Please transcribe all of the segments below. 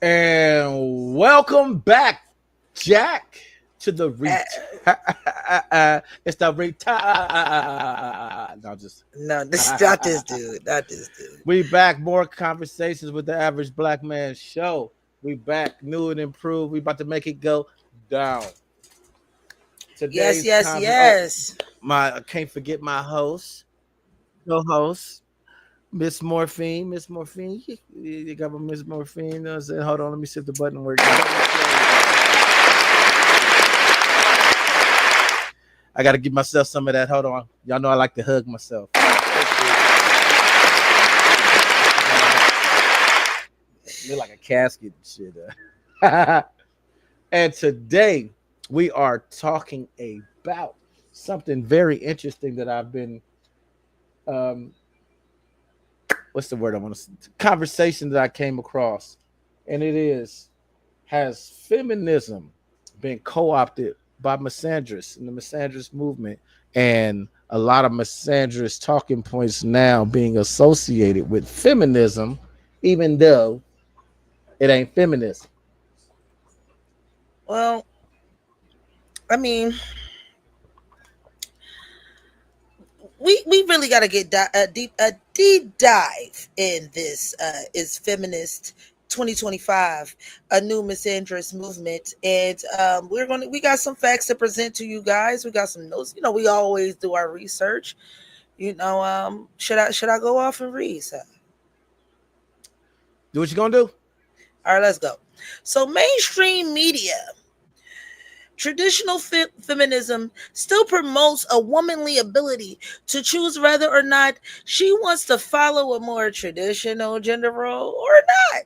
And welcome back, Jack, to the Uh, it's the no, just no, this not this dude. Not this dude. we back. More conversations with the average black man show. We back, new and improved. We about to make it go down. Yes, Today's yes, conver. Oh, yes. my! I can't forget my host, co-host, Miss Morphine. Miss Morphine, you got my Miss Morphine. You know what I'm saying? Hold on, let me see if the button works. I got to give myself some of that. Hold on. Y'all know I like to hug myself. Look like a casket and shit. And today we are talking about something very interesting that I've been, um, what's the word I want to say? Conversation that I came across. And it is, has feminism been co opted by misandrists and the misandrist movement? And a lot of misandrist talking points now being associated with feminism, even though it ain't feminism. Well, I mean, we really got to get a deep dive in this. Is feminist 2025 a new misandrist movement? And we got some facts to present to you guys. We got some notes. We always do our research. Should I go off and read? Do what you gonna do? All right, let's go. So, mainstream media, traditional feminism still promotes a womanly ability to choose whether or not she wants to follow a more traditional gender role or not.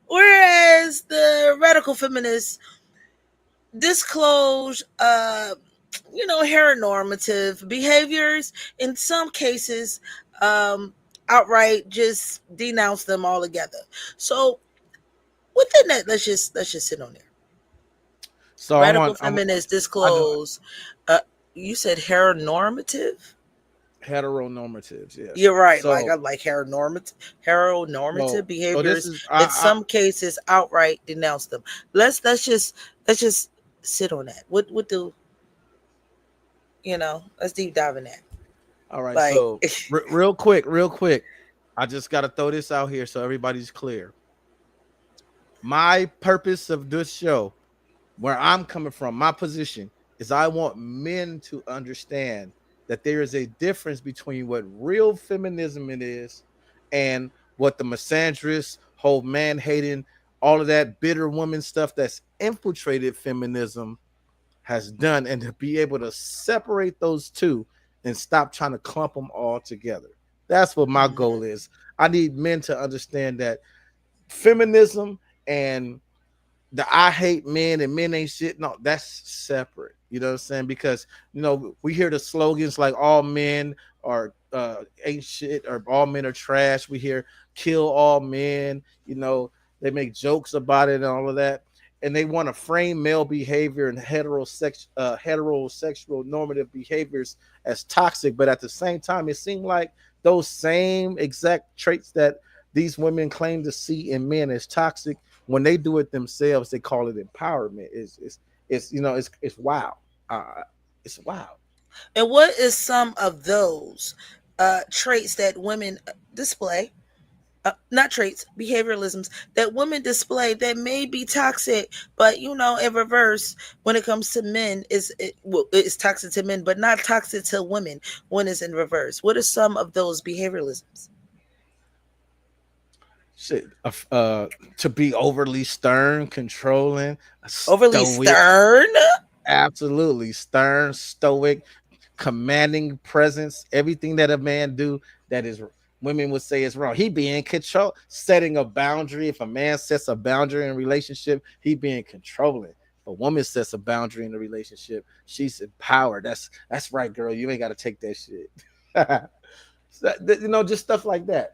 Whereas the radical feminists disclose, heteronormative behaviors, in some cases, um, outright just denounce them altogether. So, within that, let's just sit on there. So I Radical want feminists I know disclose. You said heteronormative. heteronormatives, yes. You're right. Like So I'm like heteronormative this behaviors. is In some cases, outright denounce them. Let's just sit on that. What do Let's deep dive in that. all right. Like, So real quick, I just got to throw this out here so everybody's clear. My purpose of this show, where I'm coming from, my position is I want men to understand that there is a difference between what real feminism it is and what the misandrist, whole man hating, all of that bitter woman stuff that's infiltrated feminism has done, and to be able to separate those two and stop trying to clump them all together. That's what my goal mhm. is. I need men to understand that feminism and the I hate men and men ain't shit. No, that's separate. You know what I'm saying? Because we hear the slogans like all men are ain't shit or all men are trash. We hear kill all men. They make jokes about it and all of that. And they want to frame male behavior and heterosexual normative behaviors as toxic, but at the same time, it seemed like those same exact traits that these women claim to see in men as toxic, when they do it themselves, they call it empowerment. It's wow. It's wow. And what is some of those traits that women display? Not traits, behavioralisms that women display that may be toxic, but in reverse, when it comes to men, it's toxic to men, but not toxic to women when it's in reverse. What are some of those behavioralisms? Shit. To be overly stern, controlling, Overly stoic, stern? absolutely stern, stoic, commanding presence. Everything that a man do that is women would say is wrong. He be in control, setting a boundary. If a man sets a boundary in a relationship, he being controlling. If a woman sets a boundary in a relationship, she's empowered. That's right, girl. You ain't got to take that shit. Just stuff like that.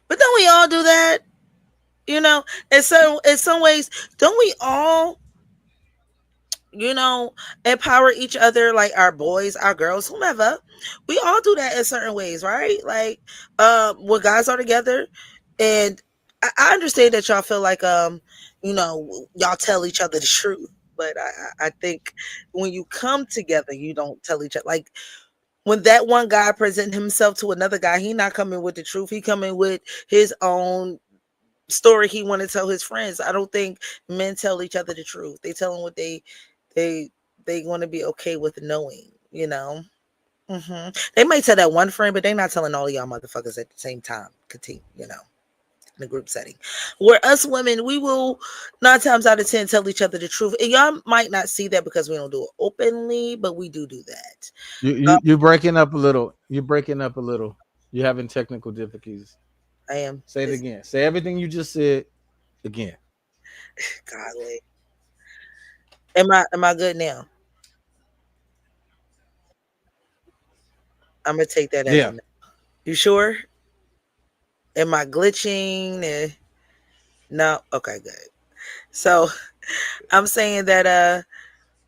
But don't we all do that? In some ways, don't we all you know, empower each other, like our boys, our girls, whomever. We all do that in certain ways, right? Like, when guys are together and I understand that y'all feel like y'all tell each other the truth, but I think when you come together, you don't tell each other. Like when that one guy present himself to another guy, he not coming with the truth. He coming with his own story he want to tell his friends. I don't think men tell each other the truth. They tell them what they they want to be okay with knowing. They might tell that one friend, but they not telling all of y'all motherfuckers at the same time. Continue, in a group setting. Where us women, we will 9 times out of 10 tell each other the truth. And y'all might not see that because we don't do it openly, but we do that. You breaking up a little. You're breaking up a little. You're having technical difficulties. I am. Say it It's again. Say everything you just said again. godly. Am I good now? I'm gonna take that as a Yeah. no. You sure? Am I glitching? No. Okay, good. So I'm saying that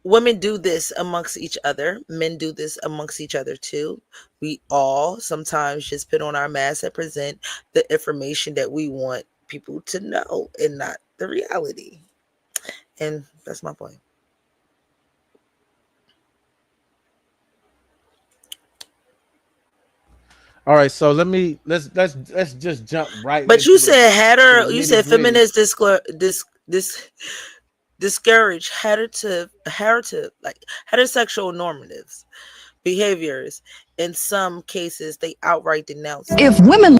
women do this amongst each other. Men do this amongst each other too. We all sometimes just put on our mask and present the information that we want people to know and not the reality. And that's my point. All right. So let's just jump right But you into said to the you nitty said gritty. feminists discourage like heterosexual normatives behaviors. In some cases, they outright denounce them. If women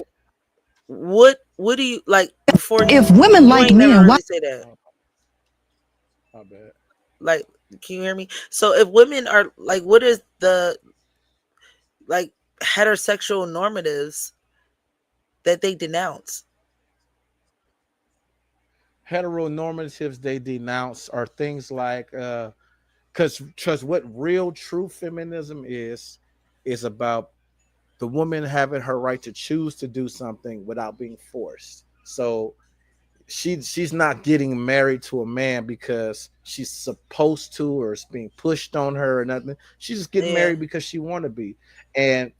What do you like before if women you like ain't never men, heard why me say that? Oh, my bad. Like, can you hear me? So if women are like, what is the like heterosexual normatives that they denounce? Heteronormatives they denounce are things like because what real true feminism is about the woman having her right to choose to do something without being forced. So she's not getting married to a man because she's supposed to or it's being pushed on her or nothing. She's just getting Yeah. married because she want to be. And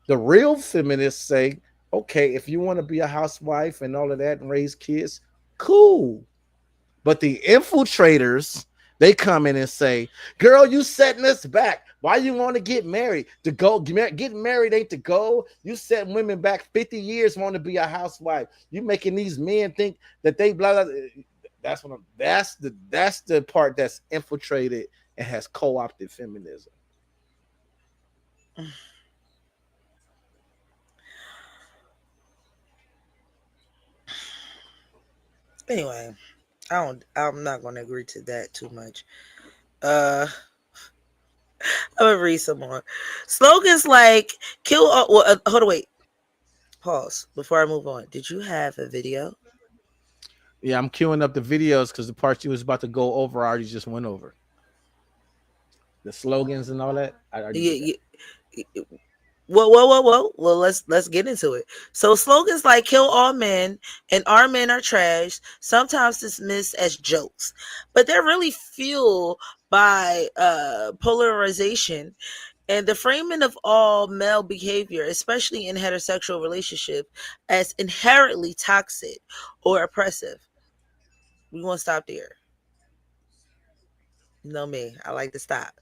the real feminists say, okay, if you want to be a housewife and all of that and raise kids, cool. But the infiltrators, they come in and say, "Girl, you setting us back. Why you want to get married? To go getting married ain't the goal. You setting women back 50 years want to be a housewife. You making these men think that they blah blah." That's the part that's infiltrated and has co-opted feminism. Anyway, I'm not going to agree to that too much. Uh, I'm gonna read some more slogans like "kill all." Well, hold on, wait, pause before I move on. Did you have a video? Yeah, I'm queuing up the videos because the part you was about to go over, I already just went over the slogans and all that. I already did that. You, whoa. Well, let's get into it. So slogans like "kill all men" and "our men are trash" sometimes dismissed as jokes, but they're really fueled by polarization and the framing of all male behavior, especially in heterosexual relationships, as inherently toxic or oppressive. We won't stop there. You know me, I like to stop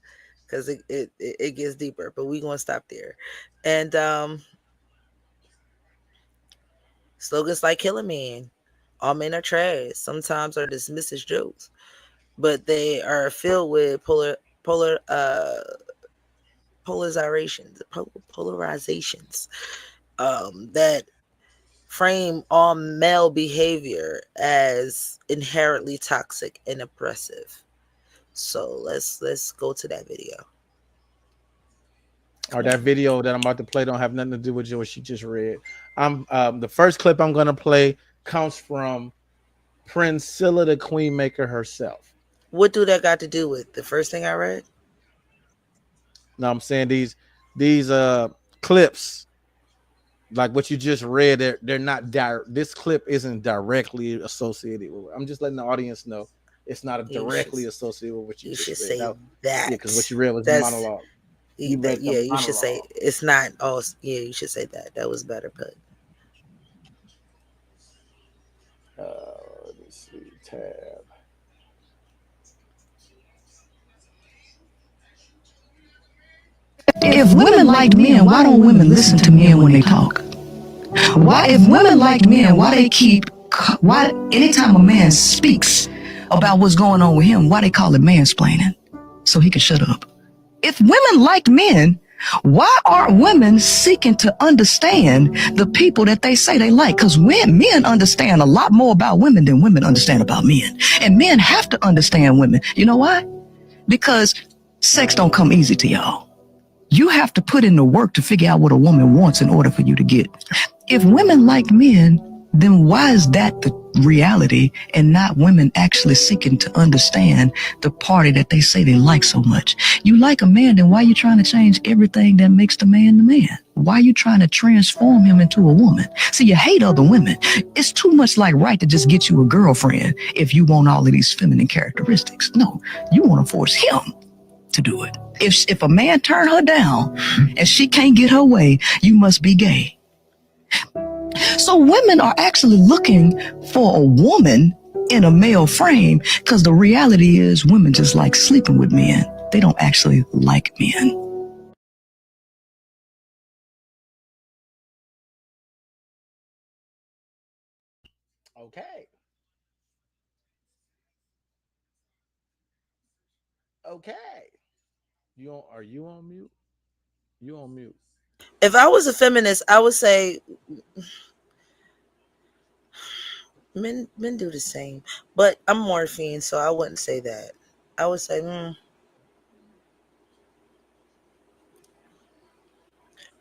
because it gets deeper, but we gonna stop there. And slogans like "kill a man," "all men are trash" sometimes are dismissed as jokes, but they are filled with polar polarizations that frame all male behavior as inherently toxic and oppressive. So let's go to that video. Or that video that I'm about to play don't have nothing to do with what she just read. I'm the first clip I'm gonna play comes from Priscilla the Queenmaker herself. What do that got to do with the first thing I read? Now I'm saying these clips like what you just read, they're not this clip isn't directly associated with it. I'm just letting the audience know it's not You should directly associated with what you you should just read. say Now, yeah, because what that. you read was the That's monologue. You read the yeah. You should say monologue. it's not. Oh yeah, you should say that. That was better. But Tab. If women liked men, why don't women listen to men when they talk? Why, if women liked men, why anytime a man speaks about what's going on with him, why they call it mansplaining? So he can shut up. If women liked men, why aren't women seeking to understand the people that they say they like? Because men understand a lot more about women than women understand about men. And men have to understand women. You know why? Because sex don't come easy to y'all. You have to put in the work to figure out what a woman wants in order for you to get. If women like men, then why is that the reality and not women actually seeking to understand the party that they say they like so much? You like a man, then why are you trying to change everything that makes the man? Why are you trying to transform him into a woman? See, you hate other women. It's too much like right to just get you a girlfriend if you want all of these feminine characteristics. No, you want to force him to do it. If a man turn her down and she can't get her way, you must be gay. So women are actually looking for a woman in a male frame because the reality is women just like sleeping with men. They don't actually like men. Okay. Okay. Are you on mute? You on mute. If I was a feminist, I would say men do the same. But I'm morphine, so I wouldn't say that. I would say,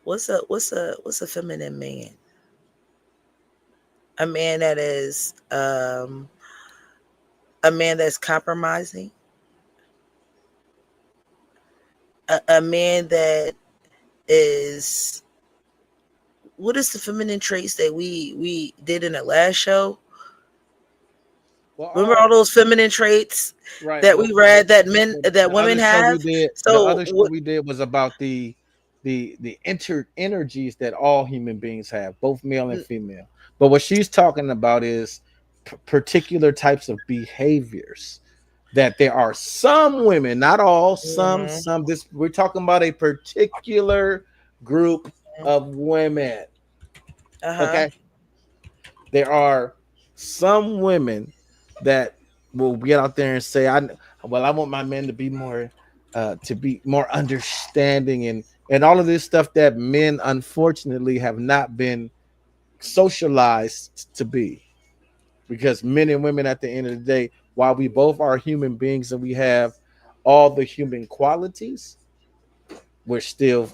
what's a feminine man? A man that is a man that's compromising, a man that is, what is the feminine traits that we did in the last show? Well, Remember all those feminine traits right. that we read that men that The other women show we have? did, the So other show we did was about the energies that all human beings have, both male and female. But what she's talking about is particular types of behaviors that there are some women, not all, mhm, some. This we're talking about a particular group of women. uh-huh. Okay, there are some women that will get out there and say, I want my men to be more understanding and all of this stuff that men unfortunately have not been socialized to be, because men and women at the end of the day, while we both are human beings and we have all the human qualities, we're still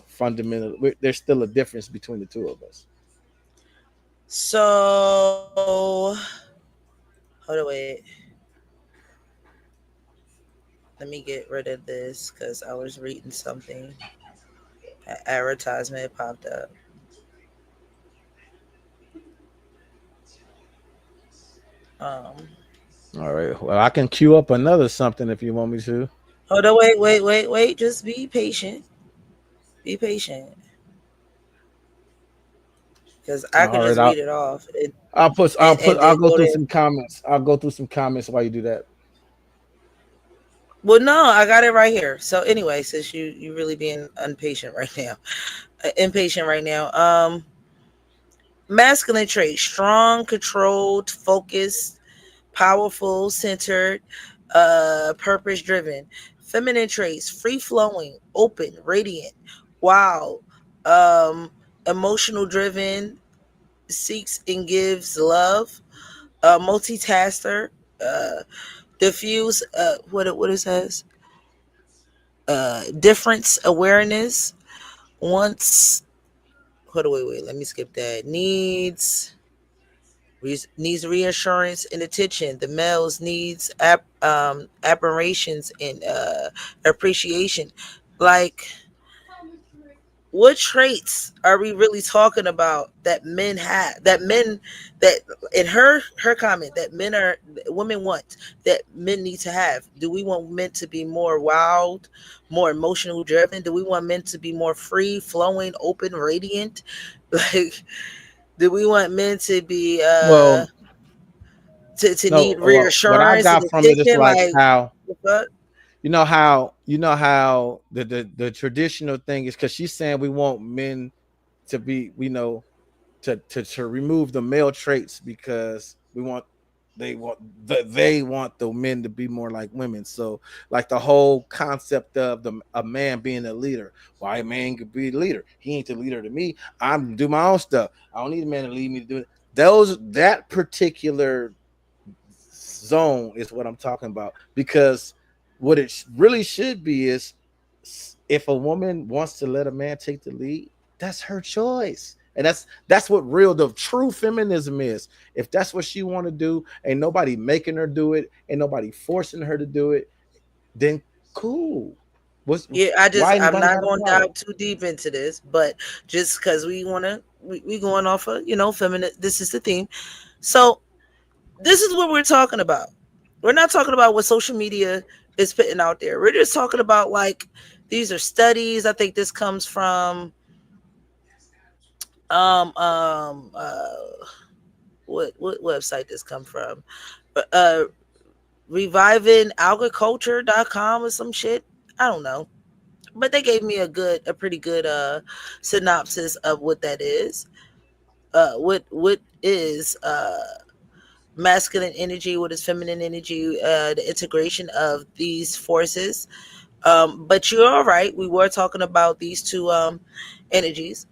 there's still a difference between the two of us. So hold on, wait. Let me get rid of this because I was reading something. An advertisement popped up. Um, All right, well, I can queue up another something if you want me to. hold on, wait. Just be patient. Be patient, because I could All right, just read it off I'll and go go through there. some comments. I'll go through some comments while you do that. Well, no, I got it right here. So anyway, since you really being impatient right now, impatient right now. Masculine traits: strong, controlled, focused, powerful, centered, purpose driven. Feminine traits: free flowing, open, radiant, wild, um, emotional driven, seeks and gives love, multitasker, uh, diffuse, what it says, difference awareness, wants, hold on, wait, let me skip that. Needs reassurance and attention. The males needs aberrations and appreciation. Like, what traits are we really talking about that men have? That men that in her comment that men are women want that men need to have. Do we want men to be more wild, more emotional driven? Do we want men to be more free flowing, open, radiant? Like, do we want men to be Well, to No, need well, what I reassurance and got from it is attention. like Like, how the fuck? you know how the traditional thing is because she's saying we want men to be, to remove the male traits because they want the men to be more like women. So like the whole concept of a man being a leader. Why a man could be a leader? He ain't the leader to me. I'm do my own stuff. I don't need a man to lead me to do it. That particular zone is what I'm talking about because what it really should be is if a woman wants to let a man take the lead, that's her choice. And that's what real the true feminism is. If that's what she want to do, ain't nobody making her do it, ain't nobody forcing her to do it, then cool. What's Yeah, why I'm anybody not got a going to problem? dive too deep into this, but just because we going off of, feminine. This is the theme. So this is what we're talking about. We're not talking about what social media is putting out there. We're just talking about, like, these are studies. I think this comes from um um uh what website this come from? Uh revivingagriculture.com or some shit. I don't know. But they gave me a pretty good synopsis of what that is. What is masculine energy, what is feminine energy, the integration of these forces. But you're all right. We were talking about these two energies,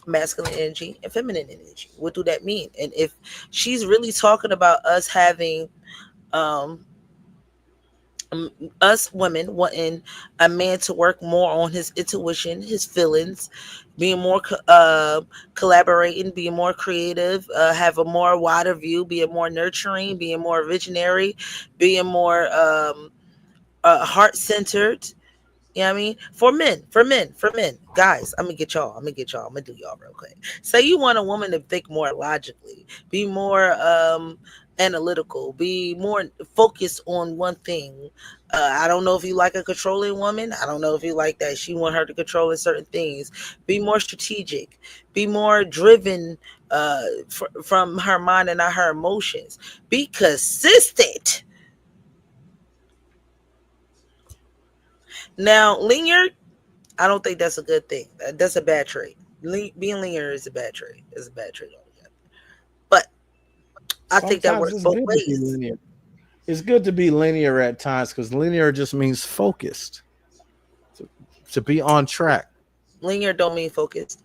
masculine energy and feminine energy. What do that mean? And if she's really talking about us having um, us women wanting a man to work more on his intuition, his feelings, being more collaborating, being more creative, have a more wider view, being more nurturing, being more visionary, being more heart centered. You know what I mean? For men, guys, I'm gonna get y'all, I'm gonna do y'all real quick. Say you want a woman to think more logically, be more analytical, be more focused on one thing. I don't know if you like a controlling woman. I don't know if you like that she want her to control in certain things. Be more strategic, be more driven from her mind and not her emotions. Be consistent. Now, linear, I don't think that's a good thing. That's a bad trait. Being linear is a bad trait. It's a bad trait altogether. But I think that Sometimes works it's both good to be ways. linear. It's good to be linear at times because linear just means focused, to, to be on track. Linear don't mean focused.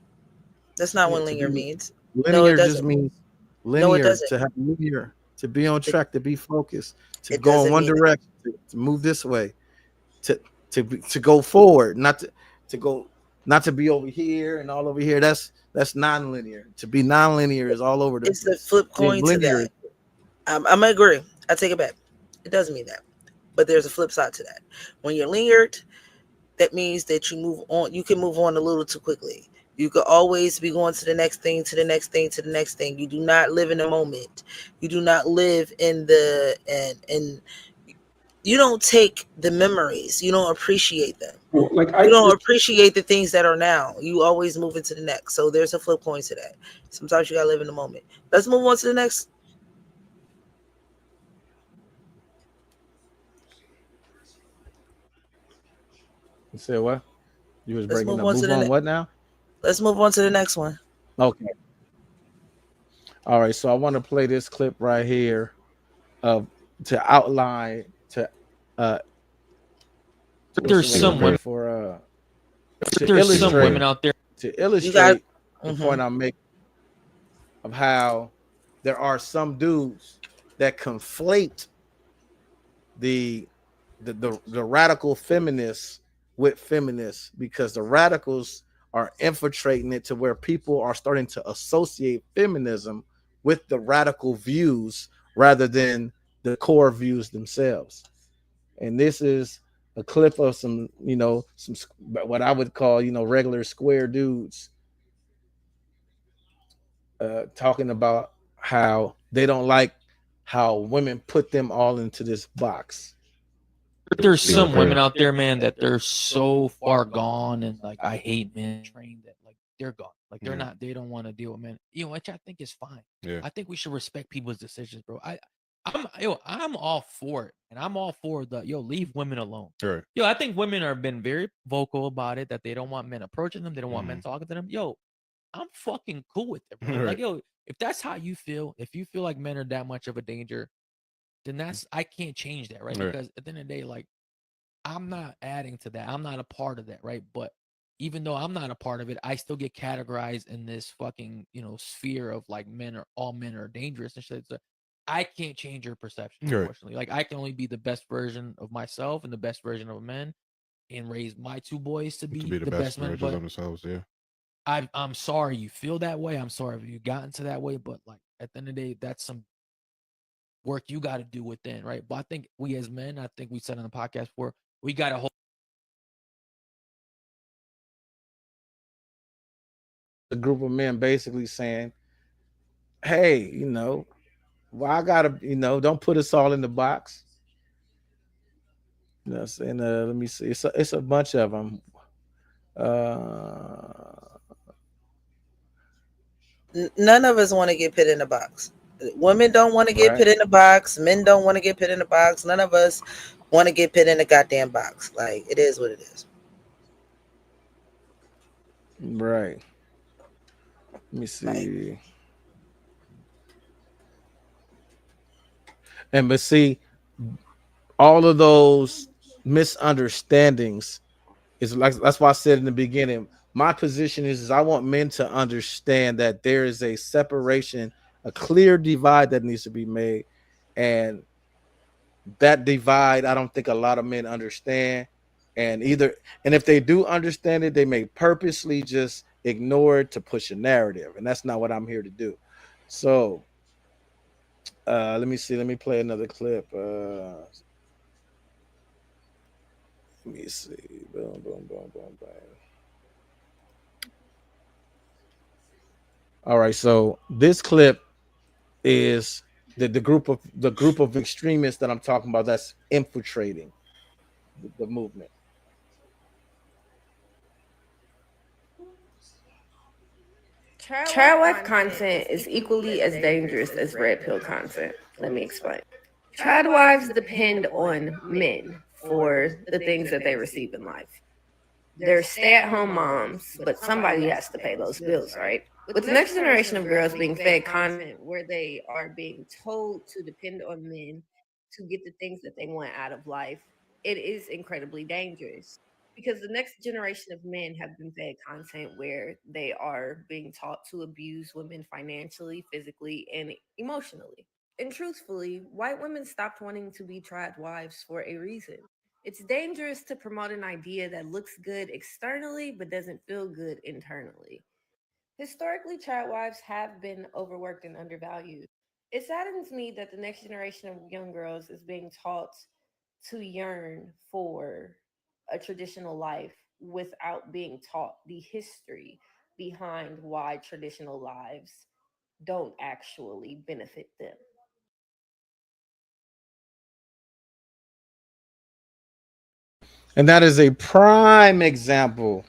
That's not Yeah, what to linear be means. No, it linear just doesn't. means No, it linear, doesn't. to have linear, to be on It, track, to be focused, to it go in doesn't one mean that. direction, to move this way, to to go forward, not to go not to be over here and all over here. That's non-linear. To be non-linear is all over the It's the place. flip Being coin to linear that. is I'm gonna agree. I take it back. It doesn't mean that. But there's a flip side to that. When you're linear, that means that you move on. You can move on a little too quickly. You could always be going to the next thing, to the next thing, to the next thing. You do not live in the moment. You do not live in the and you don't take the memories. You don't appreciate them. Well, like You I don't just appreciate the things that are now. You always move into the next. So there's a flip coin to that. Sometimes you gotta live in the moment. Let's move on to the next. you said what? You was Let's breaking move up. on to Move the on next. what now? Let's move on to the next one. Okay. All right. So I want to play this clip right here of to outline to uh what's the There's word I'm some looking women. for? To There's some illustrate women out there. to You got. illustrate the Mm-hmm. point I'm making of how there are some dudes that conflate the the radical feminists with feminists because the radicals are infiltrating it to where people are starting to associate feminism with the radical views rather than the core views themselves. And this is a clip of some, some what I would call, regular square dudes talking about how they don't like how women put them all into this box. There's some women out there, man, that they're so far gone and like I hate men trained that like they're gone. Like they're not. They don't want to deal with men. You know, which I think is fine. I think we should respect people's decisions, bro. I'm all for it, and I'm all for the leave women alone. Right. I think women have been very vocal about it that they don't want men approaching them, they don't want men talking to them. I'm fucking cool with it, bro. Like, Right. if that's how you feel, if you feel like men are that much of a danger, then I can't change that, right? Right. Because at the end of the day, like, I'm not adding to that. I'm not a part of that, right? But even though I'm not a part of it, I still get categorized in this fucking, sphere of like all men are dangerous and shit. So I can't change your perception, Right. unfortunately. Like, I can only be the best version of myself and the best version of a man and raise my two boys to To be be the the best best men. versions of But themselves. Yeah. I'm sorry you feel that way. I'm sorry if you gotten to that way, but like at the end of the day, that's some work you got to do within, right? But I think we as men, I think we said on the podcast before, we got to hold A group of men basically saying, "Hey, well, I gotta, don't put us all in the box." You know what I'm saying? Let me see. It's a bunch of them. Uh, None of us want to get put in a box. Women don't want to get right, put in a box. Men don't want to get put in a box. None of us want to get put in a goddamn box. Like, it is what it is. right. Let me Like, see. But see, all of those misunderstandings is like that's why I said in the beginning. My position is I want men to understand that there is a separation, a clear divide that needs to be made, and that divide I don't think a lot of men understand. And if they do understand it, they may purposely just ignore it to push a narrative, and that's not what I'm here to do. So let me see. Let me play another clip. Let me see. Boom, boom, boom, boom, boom. All right. So this clip is the group of extremists that I'm talking about that's infiltrating the movement. Child wife content is equally as dangerous as red pill content. Let me explain. Child wives depend on men for the things that they receive in life. They're stay at home moms, but somebody has to pay those bills, right? With the next generation of girls being fed content where they are being told to depend on men to get the things that they want out of life, it is incredibly dangerous because the next generation of men have been fed content where they are being taught to abuse women financially, physically, and emotionally. And truthfully, white women stopped wanting to be triad wives for a reason. It's dangerous to promote an idea that looks good externally but doesn't feel good internally. Historically, child wives have been overworked and undervalued. It saddens me that the next generation of young girls is being taught to yearn for a traditional life without being taught the history behind why traditional lives don't actually benefit them. And that is a prime example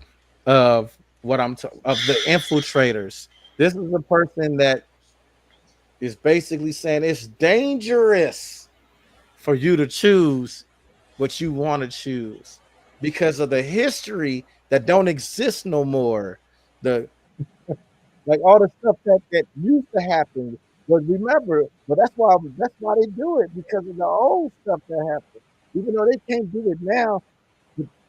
of of the infiltrators. This is a person that is basically saying it's dangerous for you to choose what you want to choose because of the history that don't exist no more. The Like all the stuff that used to happen. But remember, but that's why they do it because of the old stuff that happened. Even though they can't do it now,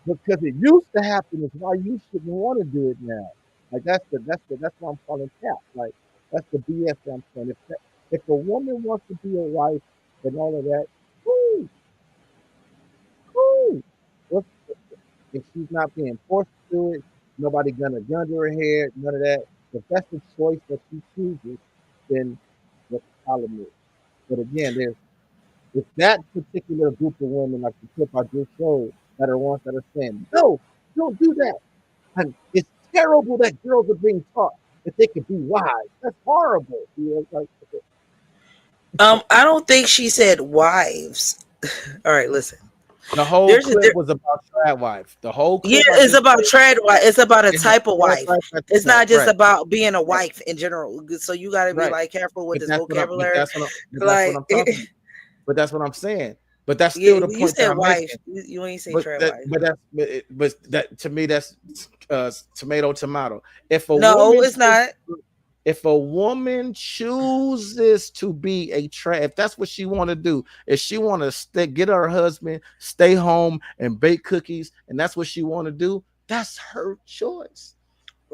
because it used to happen is why you shouldn't want to do it now. Like that's what I'm calling cap. Like that's the BS that I'm saying. If a woman wants to be a wife and all of that, cool, cool. What's if she's not being forced to do it, nobody gonna gun to her head, none of that. If that's the choice that she chooses, then what the problem is. But again, it's that particular group of women, like the clip I just showed, that are ones that are saying, no, don't do that. And it's terrible that girls are being taught that they could be wise. That's horrible. Like, I don't think she said wives. All right, listen. the whole There's a clip was about trad wife. The whole Yeah, clip I it's just about played, trad wife. It's about a it had type of trad wife. wife at the It's top. not just Right, about being a right, wife in general. So you got to be right. like careful with But this that's what I'm. But vocabulary. that's what I'm. But that's what Like, I'm talking about. but that's what I'm saying. But that's Yeah, still the you point that said I'm wife. making. You ain't say But trad that, wife. but that's, but that to me, that's tomato, tomato. If a No, woman, it's not. if a woman chooses to be a trad, if that's what she want to do, if she want to stay, get her husband, stay home and bake cookies, and that's what she want to do, that's her choice.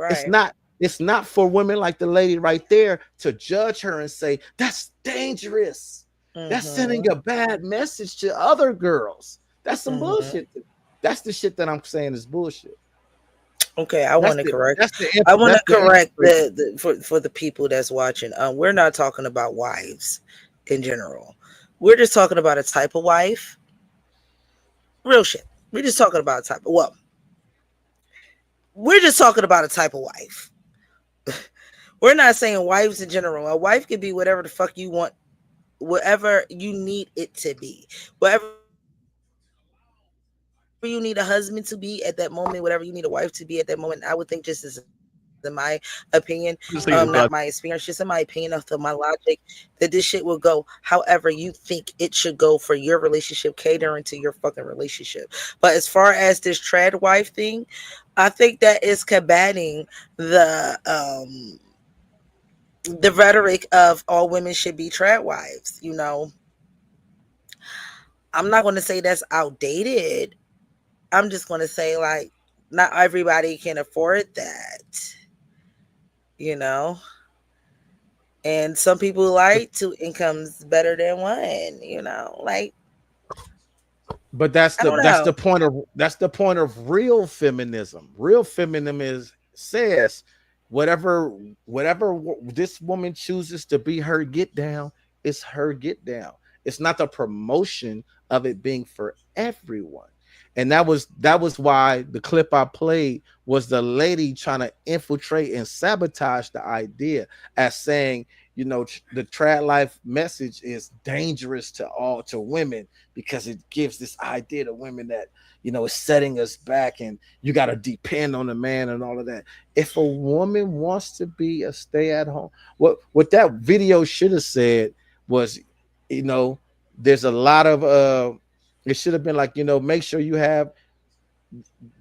It's Right. not. It's not for women like the lady right there to judge her and say that's dangerous. That's sending Mm-hmm. a bad message to other girls. That's some Mm-hmm. bullshit. That's the shit that I'm saying is bullshit. Okay, I want to correct. That's the I want to that's the correct infiltration. for the people that's watching. We're not talking about wives in general. We're just talking about a type of wife. Real shit. We're just talking about a type. Well, we're just talking about a type of wife. We're not saying wives in general. A wife could be whatever the fuck you want, whatever you need it to be, whatever you need a husband to be at that moment, whatever you need a wife to be at that moment. I would think, just as in my opinion, not my experience, just in my opinion Just say it, of the my logic, that this shit will go however you think it should go for your relationship, catering to your fucking relationship. But as far as this trad wife thing, I think that is combating the rhetoric of all women should be trad wives. I'm not going to say that's outdated. I'm just going to say, like, not everybody can afford that, you know? And some people like two incomes better than one. Like, But that's I the don't that's know. the point of real feminism. Real feminism is says whatever this woman chooses to be her get down, it's her get down. It's not the promotion of it being for everyone. And that was why the clip I played was the lady trying to infiltrate and sabotage the idea as saying, the trad life message is dangerous to women because it gives this idea to women that it's setting us back and you got to depend on a man and all of that. If a woman wants to be a stay at home, what that video should have said was, you know there's a lot of it should have been like, make sure you have,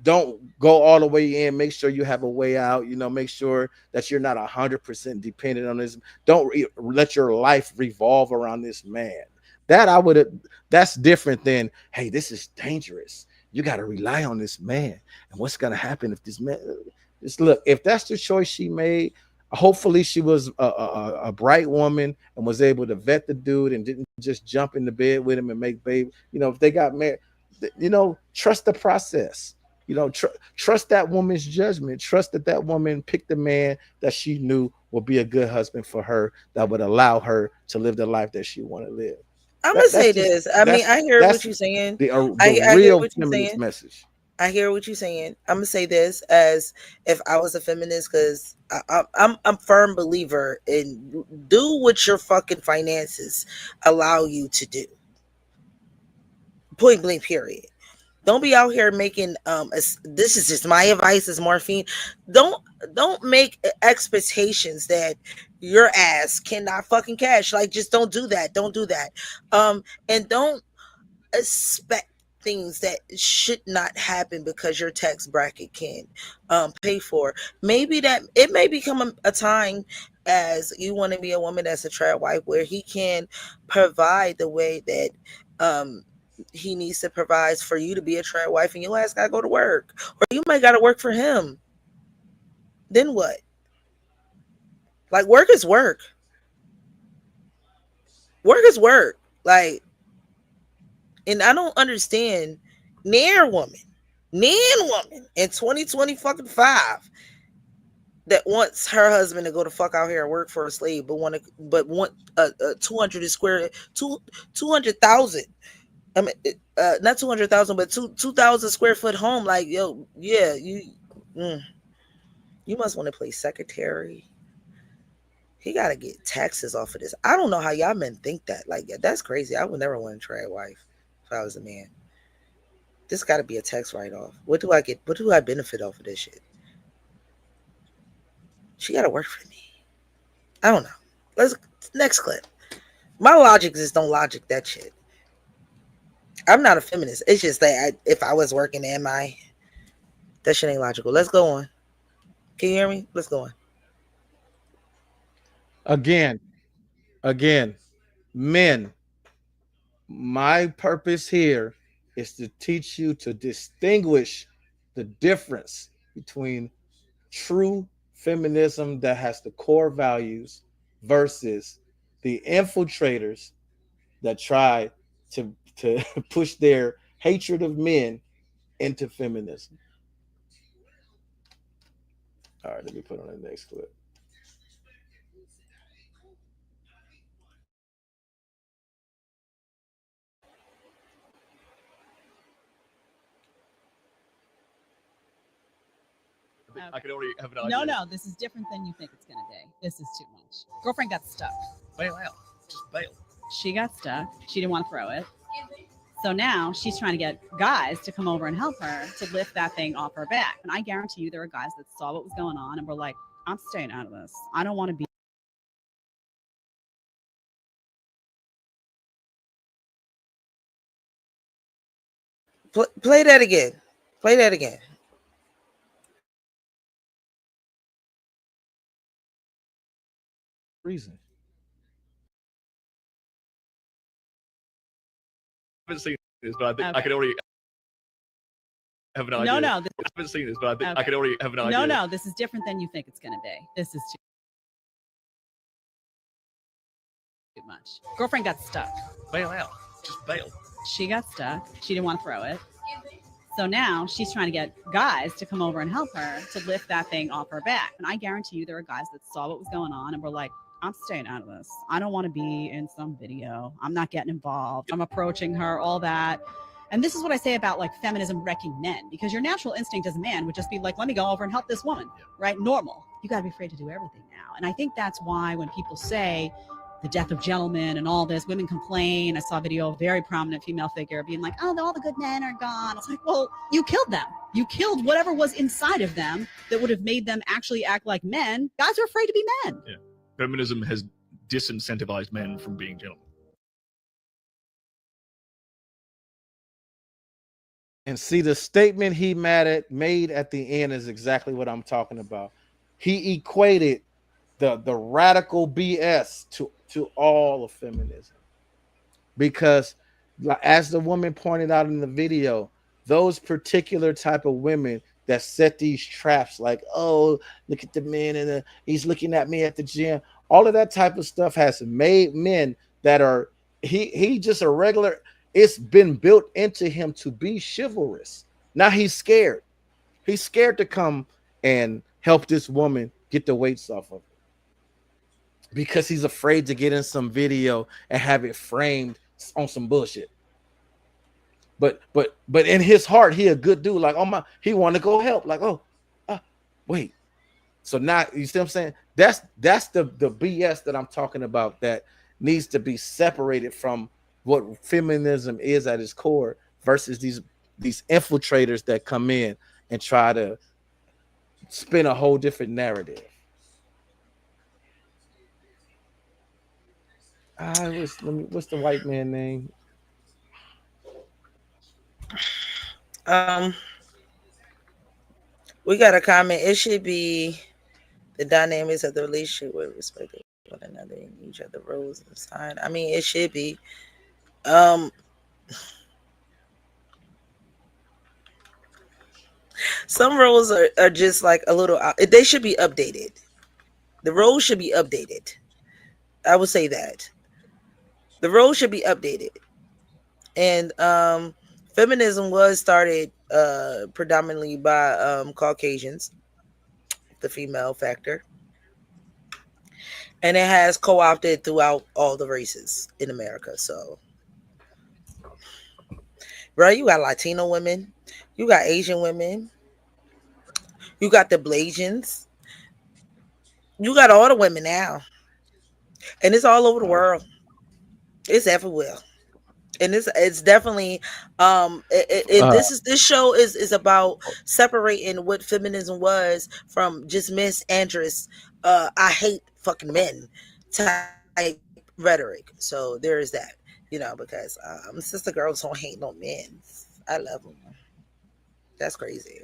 don't go all the way in, make sure you have a way out, make sure that you're not 100% dependent on this. Don't let your life revolve around this man. That I would have That's different than, hey, this is dangerous, you got to rely on this man, and what's going to happen if this man, just look, if that's the choice she made, hopefully she was a bright woman and was able to vet the dude and didn't just jump into bed with him and make baby. If they got married, trust the process. Trust that woman's judgment. Trust that woman picked a man that she knew would be a good husband for her, that would allow her to live the life that she want to live. I'm gonna That's say just this. I mean, I hear what that's you're saying. the I hear real what you're feminist saying. message. I hear what you're saying. I'm gonna say this as if I was a feminist, because I'm firm believer in do what your fucking finances allow you to do. Point blank. Period. Don't be out here making this is just my advice as morphine. Don't don't make expectations that your ass cannot fucking cash. Like, just don't do that. Don't do that. And don't expect things that should not happen because your tax bracket can pay for. Maybe that it may become a time as you want to be a woman that's a trad wife where he can provide the way that um he needs to provide for you to be a trad wife, and your ass gotta go to work. Or you might gotta work for him. Then what? Like, work is work. Work is work. Like, and I don't understand near woman, in 2020 fucking five that wants her husband to go to fuck out here and work for a slave, but want a 200,000. I mean, not 200,000, but 2,000 square foot home. Like, yo, yeah, mm, you must want to play secretary. He got to get taxes off of this. I don't know how y'all men think that. Like, yeah, that's crazy. I would never want to try a wife if I was a man. This got to be a tax write off. What do I get? What do I benefit off of this shit? She got to work for me. I don't know. Let's next clip. My logic just don't logic that shit. I'm not a feminist. It's just that if I was working in my, that shit ain't logical. Let's go on. Can you hear me? Let's go on. Again, again, men, my purpose here is to teach you to distinguish the difference between true feminism that has the core values versus the infiltrators that try to push their hatred of men into feminism. All right, let me put on the next clip. I can already have an idea. No, this is different than you think it's going to be. This is too much. Girlfriend got stuck. Bail out. Just bail. She got stuck. She didn't want to throw it. So now she's trying to get guys to come over and help her to lift that thing off her back. And I guarantee you there are guys that saw what was going on and were like, I'm staying out of this. I don't want to be. Play that again. Play that again. Reason. I haven't seen this, but I think I can already have an idea. No, I haven't seen this, but I think I can already have an idea. No, this is different than you think it's going to be. This is too much. Girlfriend got stuck. Bail out. Just bail. She got stuck. She didn't want to throw it. So now she's trying to get guys to come over and help her to lift that thing off her back. And I guarantee you there are guys that saw what was going on and were like, I'm staying out of this. I don't want to be in some video. I'm not getting involved. I'm approaching her, all that. And this is what I say about like feminism wrecking men, because your natural instinct as a man would just be like, let me go over and help this woman, right? Normal. You got to be afraid to do everything now. And I think that's why when people say the death of gentlemen and all this, women complain. I saw a video of a very prominent female figure being like, oh, all the good men are gone. I was like, well, you killed them. You killed whatever was inside of them that would have made them actually act like men. Guys are afraid to be men. Yeah. Feminism has disincentivized men from being gentlemen. And see, the statement he made at the end is exactly what I'm talking about. He equated the radical BS to all of feminism, because as the woman pointed out in the video, those particular type of women that set these traps, like, oh, look at the man and he's looking at me at the gym, all of that type of stuff has made men that are he just a regular. It's been built into him to be chivalrous. Now he's scared. He's scared to come and help this woman get the weights off of her, because he's afraid to get in some video and have it framed on some bullshit. But in his heart, he a good dude. Like, oh my, he want to go help. Like, wait. So now you see what I'm saying? That's the BS that I'm talking about, that needs to be separated from what feminism is at its core, versus these infiltrators that come in and try to spin a whole different narrative. What's the white man name? We got a comment. It should be the dynamics of the relationship with respect to one another and each other roles and sign. I mean, it should be. Some roles are just like a little. They should be updated. The roles should be updated. I would say that the roles should be updated. And feminism was started predominantly by Caucasians, the female factor, and it has co-opted throughout all the races in America. So, bro, you got Latino women, you got Asian women, you got the Blasians, you got all the women now, and it's all over the world. It's everywhere. And it's definitely this show is about separating what feminism was from just misandrous I hate fucking men type rhetoric. So there is that. Because sister girls don't hate no men. I love them. That's crazy.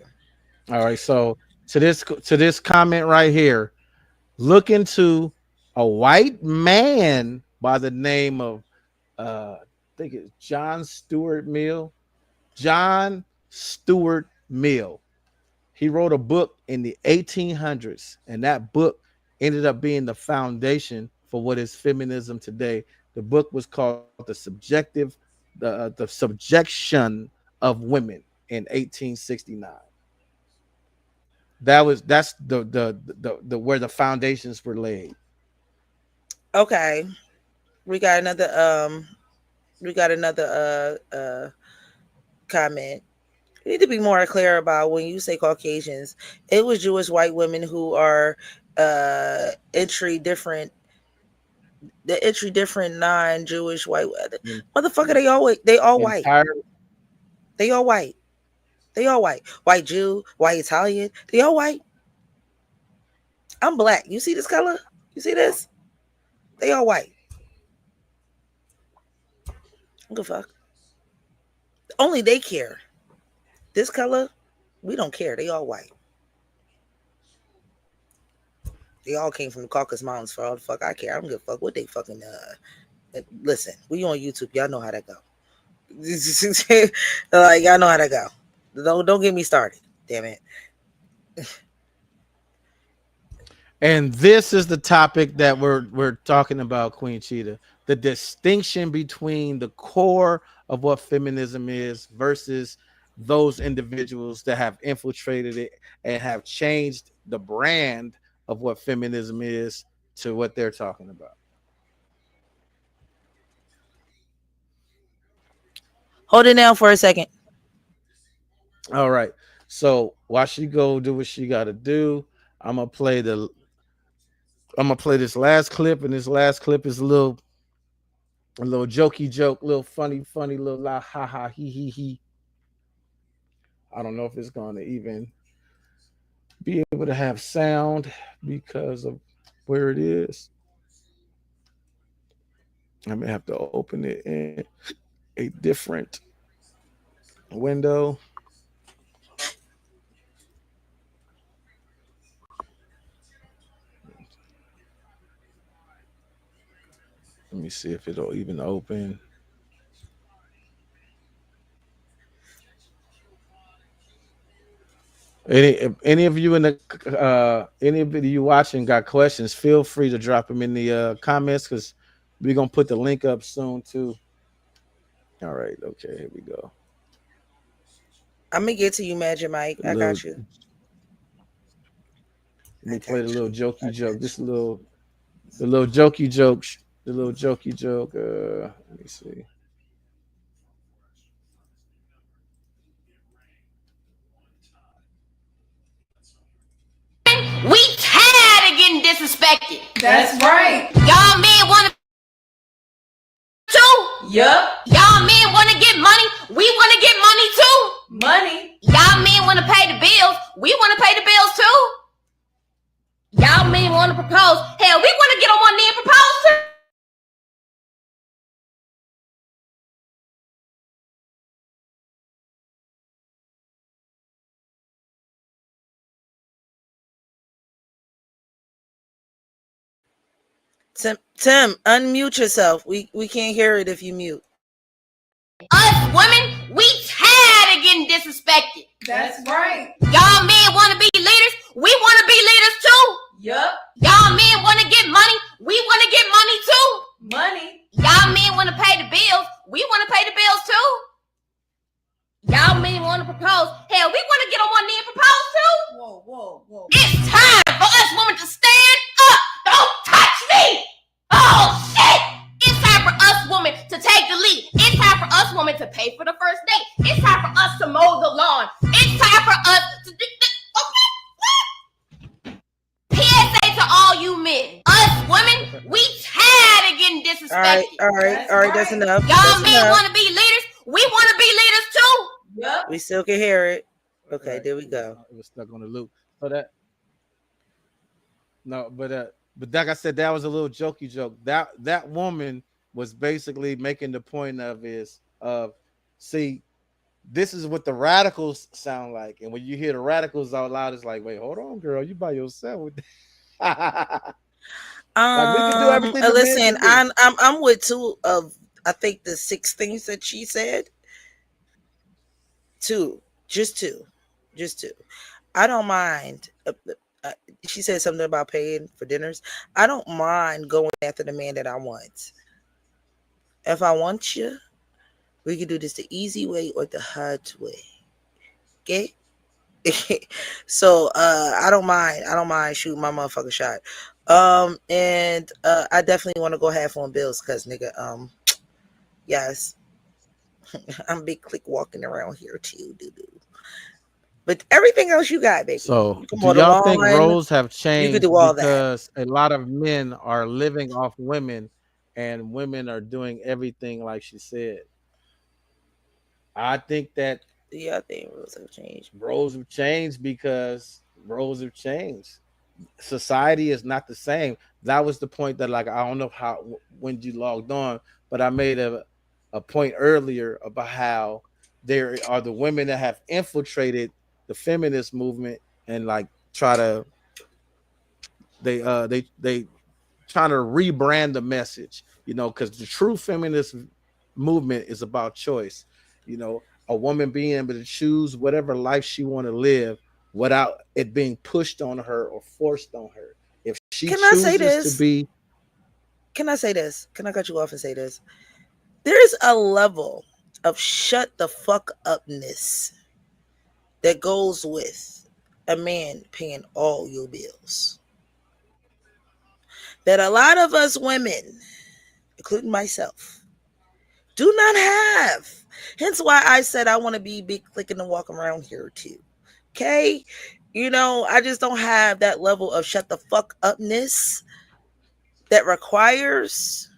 All right. So to this comment right here, look into a white man by the name of I think it's John Stuart Mill. John Stuart Mill. He wrote a book in the 1800s, and that book ended up being the foundation for what is feminism today. The book was called the subjection of women in 1869. That's the where the foundations were laid. Okay, we got another comment. You need to be more clear about when you say Caucasians. It was Jewish white women who are entry different, the entry different non-Jewish white motherfucker. They all white. Entire They all white. They all white. White Jew, white Italian. They all white. I'm black. You see this color? You see this? They all white. Good fuck. Only they care. This color, we don't care. They all white. They all came from the Caucasus Mountains for all the fuck I care. I don't give a fuck what they fucking listen, we on YouTube. Y'all know how that go. Like y'all know how that go. Don't get me started. Damn it. And this is the topic that we're talking about, Queen Cheetah. The distinction between the core of what feminism is versus those individuals that have infiltrated it and have changed the brand of what feminism is to what they're talking about. Hold it down for a second. All right. So while she go do what she got to do, I'm gonna play the I'm gonna play this last clip, and this last clip is a little jokey joke, little funny little la ha ha he. I don't know if it's gonna even be able to have sound because of where it is. I may have to open it in a different window. Let me see if it'll even open. If any of you in the any of you watching got questions, feel free to drop them in the comments because we're gonna put the link up soon too. All right, okay, here we go. I'm gonna get to you, Magic Mike. The I little got you. Let I me play the got little you. I jokey joke. got This you. little the little jokey joke. The little jokey joke. Let me see. We tired of getting disrespected. That's right. Y'all men wanna too? Yup. Y'all men wanna get money? We wanna get money too. Money. Y'all men wanna pay the bills? We wanna pay the bills too. Y'all men wanna propose? Hell, we wanna get on one knee and propose too. Tim, unmute yourself. We can't hear it if you mute. Us women, we tired of getting disrespected. That's right. Y'all men wanna be leaders? We wanna be leaders too. Yup. Y'all men wanna get money? We wanna get money too. Money. Y'all men wanna pay the bills? We wanna pay the bills too. Y'all men wanna propose? Hell, we wanna get on one knee and propose too. Whoa. It's time for us women to stand up. Don't touch me. Oh shit. It's time for us women to take the lead. It's time for us women to pay for the first date. It's time for us to mow the lawn. It's time for us to do this. Okay. PSA to all you men. Us women, we tired of getting disrespected. All right. That's enough. Y'all That's men enough. want to be leaders. We want to be leaders too. Yup. We still can hear it. Okay, Right. there we go. It was stuck on the loop. So that no, but like I said, that was a little jokey joke. That woman was basically making the point of is of see, this is what the radicals sound like, and when you hear the radicals out loud, it's like, wait, hold on, girl, you by yourself. Like we can do everything the men Listen, can do. I'm with two of I think the six things that she said. Two, just two, just two. I don't mind. Uh, she said something about paying for dinners. I don't mind going after the man that I want. If I want you, we can do this the easy way or the hard way. Okay? So I don't mind. I don't mind shooting my motherfucking shot. And I definitely want to go half on bills because nigga, yes, I'm big click walking around here too, doo doo. But everything else you got, baby. So, You can do mow the y'all think lawn. roles have You could changed do all that. because a lot of men are living off women and women are doing everything like she said? I think that Yeah, I think rules have changed. roles have changed because roles have changed. Society is not the same. That was the point that, like, I don't know how when you logged on, but I made a point earlier about how there are the women that have infiltrated the feminist movement and like try to they trying to rebrand the message, because the true feminist movement is about choice. A woman being able to choose whatever life she want to live without it being pushed on her or forced on her. If she Can I say chooses to this? be, Can I say this? Can I cut you off and say this? There's a level of shut the fuck upness that goes with a man paying all your bills. That a lot of us women, including myself, do not have. Hence why I said I want to be big clicking and walk around here too. Okay? I just don't have that level of shut the fuck upness that requires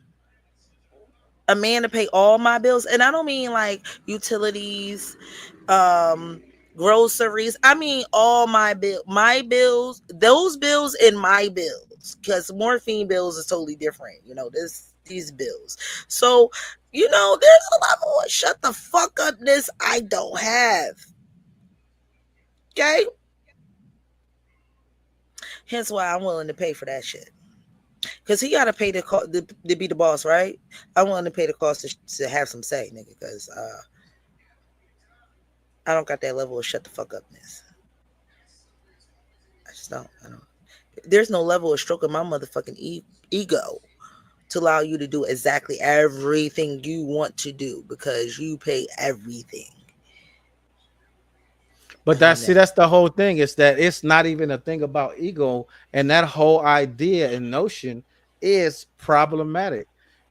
a man to pay all my bills. And I don't mean like utilities, um, groceries. I mean all my bills, those bills and my bills. Because morphine bills is totally different. These bills. So, there's a level of shut the fuck upness I don't have. Okay? Hence why I'm willing to pay for that shit. Because he got to pay the cost to be the boss, right? I'm willing to pay the cost to have some say, nigga. Because I don't got that level of shut the fuck upness. I just don't. I don't. There's no level of stroking my motherfucking ego to allow you to do exactly everything you want to do because you pay everything. but Calm down. that's the whole thing. Is that it's not even a thing about ego, and that whole idea and notion is problematic.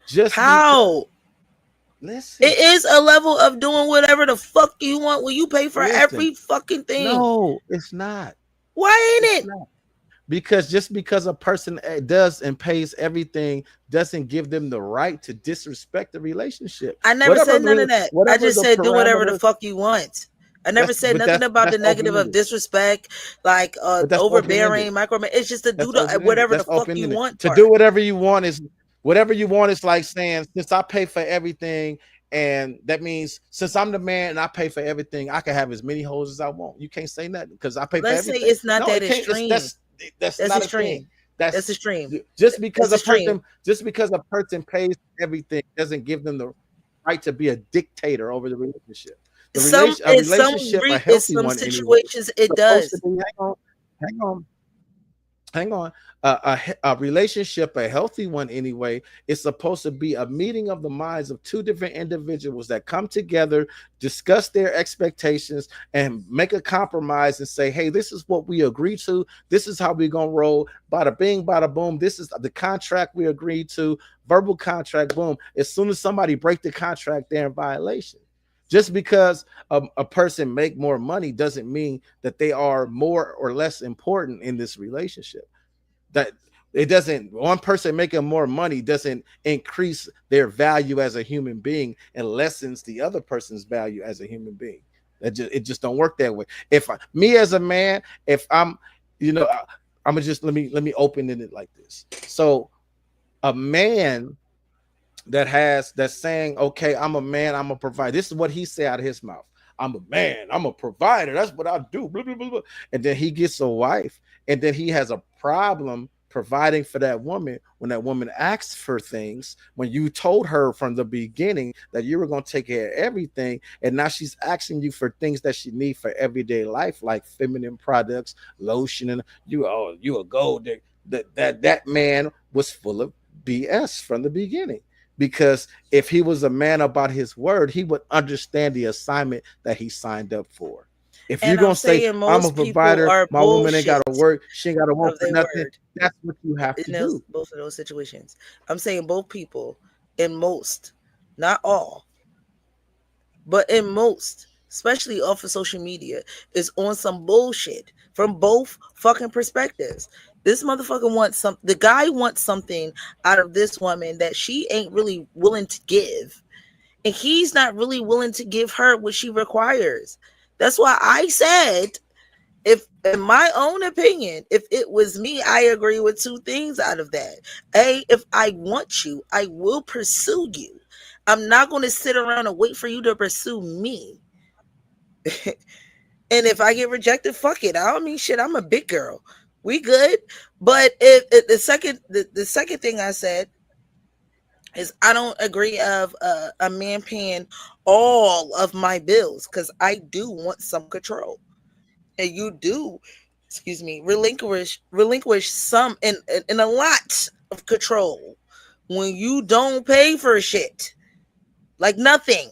Just because, How? listen, It is a level of doing whatever the fuck you want when you pay for listen. every fucking thing. No, it's not. Why It's ain't it? not. Because just because a person does and pays everything doesn't give them the right to disrespect the relationship. I never said none of that. I Whatever just the said do whatever the parameters. fuck you want. I never That's said but nothing about that's the open negative of ended. disrespect, like But that's open ended. overbearing, micro. It's just to do That's the open ended. whatever the That's fuck open you ended. want To do part. whatever you want is like saying, since I pay for everything, and that means since I'm the man and I pay for everything, I can have as many hoes as I want. You can't say nothing because I pay for Let's say everything. it's not No, that it can't. It's extreme. that's That's not a thing. extreme. That's That's extreme. just That's extreme. because a person pays everything doesn't give them the right to be a dictator over the relationship. Some A in some relationship, a in healthy some one anyway, situations it supposed to does. be. Hang on, hang on. A relationship, a healthy one anyway, is supposed to be a meeting of the minds of two different individuals that come together, discuss their expectations, and make a compromise and say, hey, this is what we agree to. This is how we're going to roll. Bada bing, bada boom. This is the contract we agreed to. Verbal contract, boom. As soon as somebody break the contract, they're in violation. Just because a person make more money doesn't mean that they are more or less important in this relationship. That it doesn't, one person making more money doesn't increase their value as a human being and lessens the other person's value as a human being. It just don't work that way. If me as a man, if I'm, I'm gonna just let me open it like this. So a man that's saying, okay, I'm a man, I'm a provider. This is what he said out of his mouth. I'm a man, I'm a provider. That's what I do. Blah, blah, blah, blah. And then he gets a wife, and then he has a problem providing for that woman when that woman asks for things. When you told her from the beginning that you were going to take care of everything, and now she's asking you for things that she needs for everyday life, like feminine products, lotion, and you a gold digger. That man was full of BS from the beginning, because if he was a man about his word, he would understand the assignment that he signed up for. If you're And I'm gonna say saying I'm a most people provider, are my woman ain't bullshit gotta work, she ain't gotta work of for their nothing, word that's what you have to in those do. both of those situations. I'm saying both people in most, not all, but in most, especially off of social media, is on some bullshit from both fucking perspectives. This motherfucker wants the guy wants something out of this woman that she ain't really willing to give. And he's not really willing to give her what she requires. That's why I said, if in my own opinion, if it was me, I agree with two things out of that. A, if I want you, I will pursue you. I'm not going to sit around and wait for you to pursue me. And if I get rejected, fuck it. I don't mean shit. I'm a big girl. We good. But if the second thing I said is, I don't agree of a man paying all of my bills, because I do want some control, and you do, excuse me, relinquish some and a lot of control when you don't pay for shit, like nothing.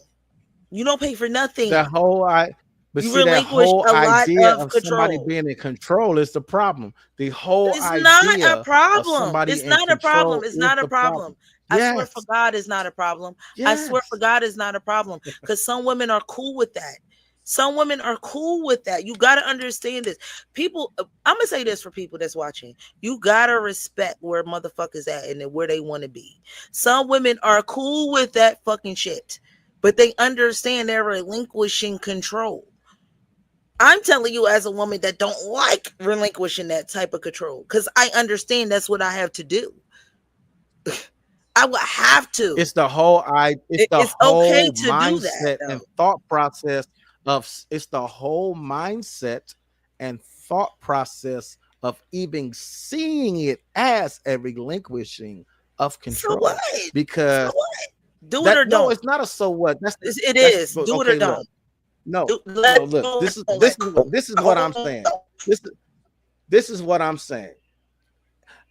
You don't pay for That nothing. whole I but You see, that relinquish whole a lot idea of of somebody control. being in control is the problem. The whole It's not a idea of problem. somebody It's in not a problem. control It's is not a the problem. problem. I swear for Yes, God, it's not a problem. I swear for yes. God, it's not a problem. Because some women are cool with that. Some women are cool with that. You got to understand this. People, I'm going to say this for people that's watching. You got to respect where motherfuckers at and where they want to be. Some women are cool with that fucking shit, but they understand they're relinquishing control. I'm telling you, as a woman that don't like relinquishing that type of control, because I understand that's what I have to do. I would have to. It's the It's okay whole to do that, mindset and though. thought process it's the whole mindset and thought process of even seeing it as a relinquishing of So what? control. So Because what? Do it or that no, don't. it's not a so what. It That's is. Do it or okay. don't. Look, no, no, Let's look. go. This is what I'm saying. This this is what I'm saying.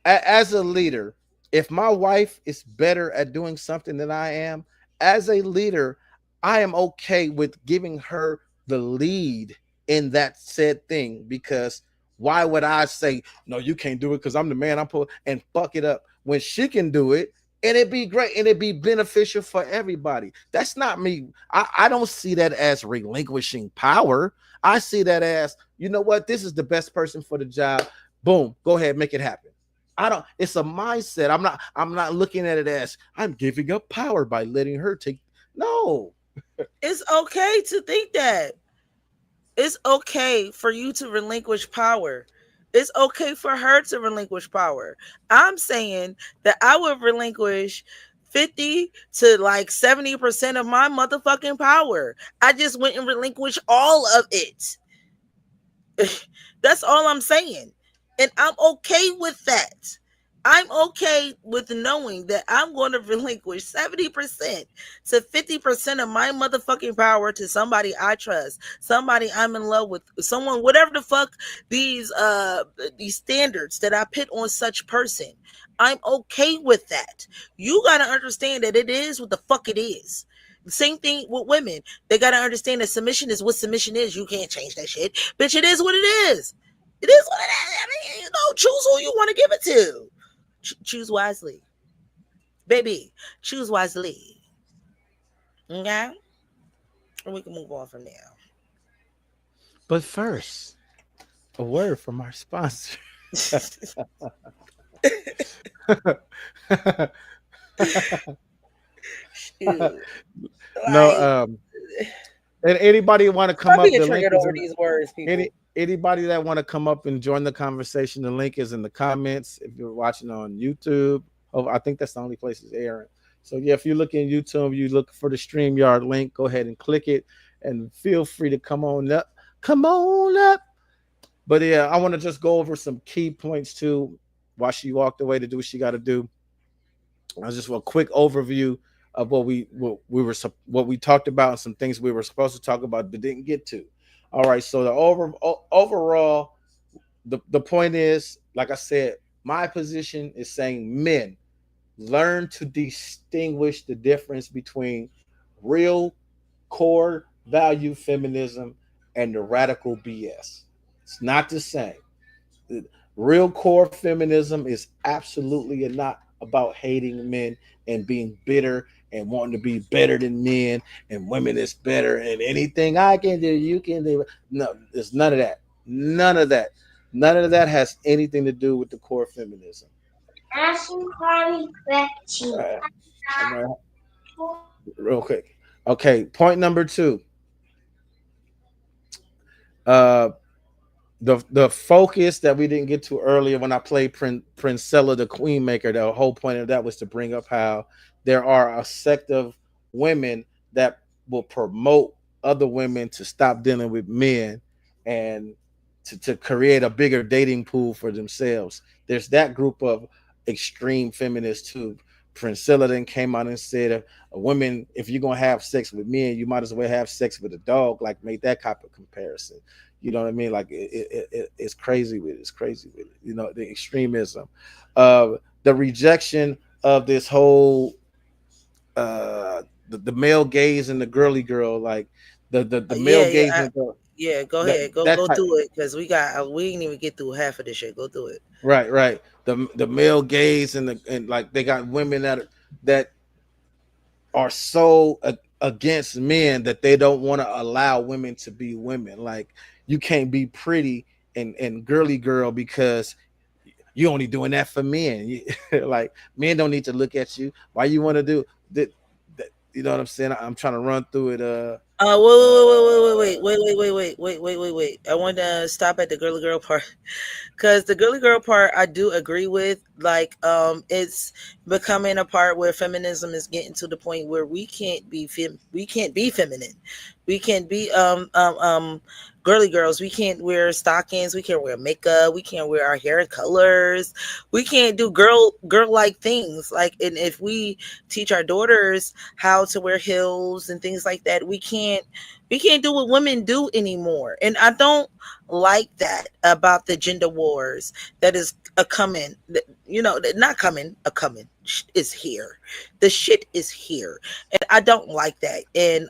As a leader, if my wife is better at doing something than I am, as a leader, I am okay with giving her the lead in that said thing, because why would I say, no, you can't do it because I'm the man, and fuck it up when she can do it, and it'd be great and it'd be beneficial for everybody. That's not me. I don't see that as relinquishing power. I see that as, you know what, this is the best person for the job. Boom, go ahead, make it happen. I don't, it's a mindset. I'm not looking at it as I'm giving up power by letting her take. No. It's okay to think that. It's okay for you to relinquish power. It's okay for her to relinquish power. I'm saying that I would relinquish 50 to like 70% of my motherfucking power. I just went and relinquished all of it. That's all I'm saying. And I'm okay with that. I'm okay with knowing that I'm going to relinquish 70% to 50% of my motherfucking power to somebody I trust, somebody I'm in love with, someone, whatever the fuck these standards that I put on such person. I'm okay with that. You got to understand that it is what the fuck it is. The same thing with women. They got to understand that submission is what submission is. You can't change that shit. Bitch, it is what it is. It is what it is. I mean, choose who you want to give it to. Choose wisely. Baby, choose wisely. Okay? And we can move on from there. But first, a word from our sponsor. Shoot. No, Like, and anybody want to come I'm up, being the link triggered is over in these words, people. anybody that want to come up and join the conversation, the link is in the comments. If you're watching on YouTube, oh, I think that's the only place it's airing. So yeah, if you're looking at YouTube, you look for the StreamYard link, go ahead and click it, and feel free to come on up. Come on up. But yeah, I want to just go over some key points too. While she walked away to do what she got to do, I just want a quick overview of what we talked about and some things we were supposed to talk about but didn't get to. All right, so the overall the point is, like I said, my position is saying men learn to distinguish the difference between real core value feminism and the radical BS. It's not the same. Real core feminism is absolutely not about hating men and being bitter and wanting to be better than men and women is better and anything I can do, you can do. No, there's none of that. None of that. None of that has anything to do with the core feminism. Right. Right. Real quick. Okay, point number two. Uh, the focus that we didn't get to earlier when I played Princella the Queen Maker, the whole point of that was to bring up how there are a sect of women that will promote other women to stop dealing with men and to create a bigger dating pool for themselves. There's that group of extreme feminists too. Princella then came out and said, a woman, if you're gonna have sex with men, you might as well have sex with a dog. Like, make that type of comparison. You know what I mean? Like it's crazy with it. It's crazy with it. You know, the extremism, the rejection of this whole the male gaze and the girly girl, like the male Yeah, yeah, gaze and yeah. Go that ahead, go that go type. through it because we didn't even get through half of this shit. Go through it. Right, right. The male gaze and like they got women that are so against men that they don't want to allow women to be women. Like, you can't be pretty and girly girl because you only doing that for men. Like, men don't need to look at you. Why you want to do that, you know what I'm saying? I'm trying to run through it. Wait. I want to stop at the girly girl part. Because the girly girl part I do agree with. Like, it's becoming a part where feminism is getting to the point where we can't be feminine, we can't be girly girls, we can't wear stockings, we can't wear makeup, we can't wear our hair colors, we can't do girl like things. Like, and if we teach our daughters how to wear heels and things like that, we can't do what women do anymore. And I don't like that about the gender wars that is a coming. Not coming, a coming is here. The shit is here, and I don't like that. And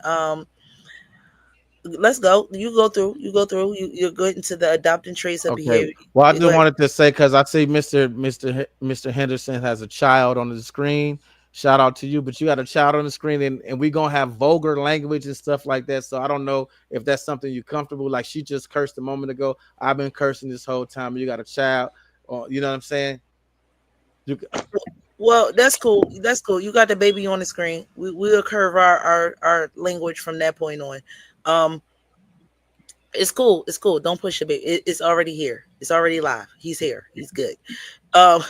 let's go. You go through. You're good into the adopting traits of Okay. behavior. Well, I Go just ahead. wanted to say, because I see Mr. Henderson has a child on the screen. Shout out to you, but you got a child on the screen, and we gonna have vulgar language and stuff like that. So I don't know if that's something you're comfortable. Like, she just cursed a moment ago. I've been cursing this whole time. You got a child, you know what I'm saying? You, Well, that's cool. That's cool. You got the baby on the screen. We'll curve our language from that point on. Um, it's cool. It's cool. Don't push the baby. It's already here. It's already live. He's here. He's good. Um,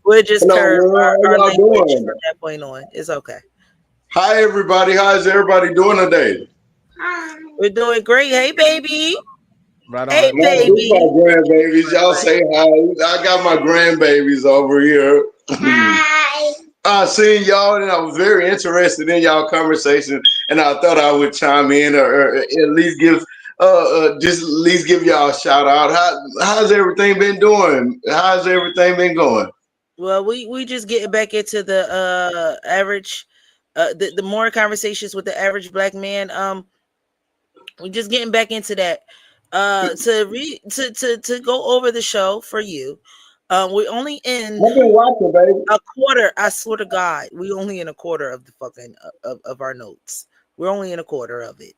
we'll just Hello, curve man. our How y'all language from doing? that point on. It's okay. Hi, everybody. How's everybody doing today? We're doing great. Hey, baby. right Hey, on. Man, this my baby. grandbabies. Y'all say hi. I got my grandbabies over here. I seen y'all, and I was very interested in y'all conversation, and I thought I would chime in, or at least give, just at least give y'all a shout out. How's everything been doing? How's everything been going? Well, we just getting back into the average, the more conversations with the average black man. We just getting back into that. To go over the show for you. We're only in I've been watching, baby. a quarter. I swear to God, we only in a quarter of the fucking of our notes. We're only in a quarter of it.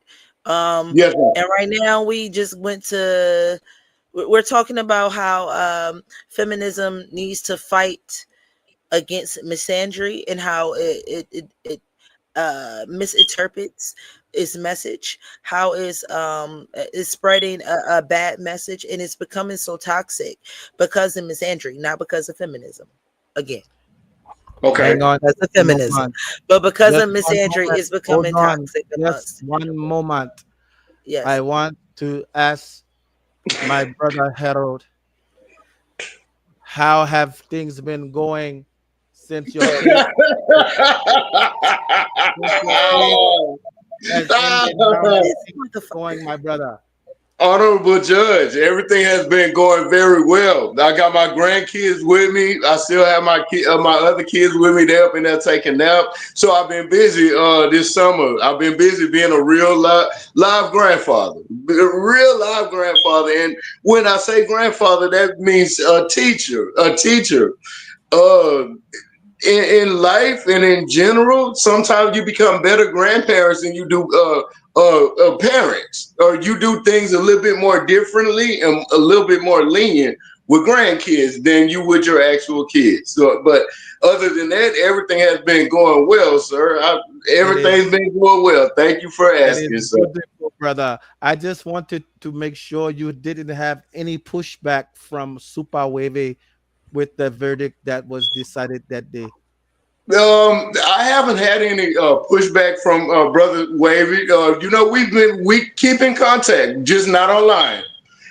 Yes, ma'am. And right now we just went to. We're talking about how feminism needs to fight against misandry and how it misinterprets its message, how is spreading a bad message, and it's becoming so toxic because of misandry, not because of feminism. Again. Okay. Hang on. That's the One feminism. moment. But because Just of one misandry, moment. it's Hold becoming on. toxic Just amongst one individuals. moment. Yes. I want to ask my brother Harold, how have things been going since your case since your case has ended? How have This things been going, motherfucker. my brother? Honorable Judge, everything has been going very well. I got my grandkids with me. I still have my other kids with me. They're up and they're taking nap. So I've been busy this summer. I've been busy being a real live grandfather, a real live grandfather. And when I say grandfather, that means a teacher, a teacher. Uh, in life and in general, sometimes you become better grandparents than you do parents, or you do things a little bit more differently and a little bit more lenient with grandkids than you would your actual kids. So, but other than that, everything has been going well, sir. It is Everything's been going well. Thank you for it is asking, sir. beautiful, brother. I just wanted to make sure you didn't have any pushback from Super Wave with the verdict that was decided that day. I haven't had any pushback from Brother Wavy. We keep in contact, just not online.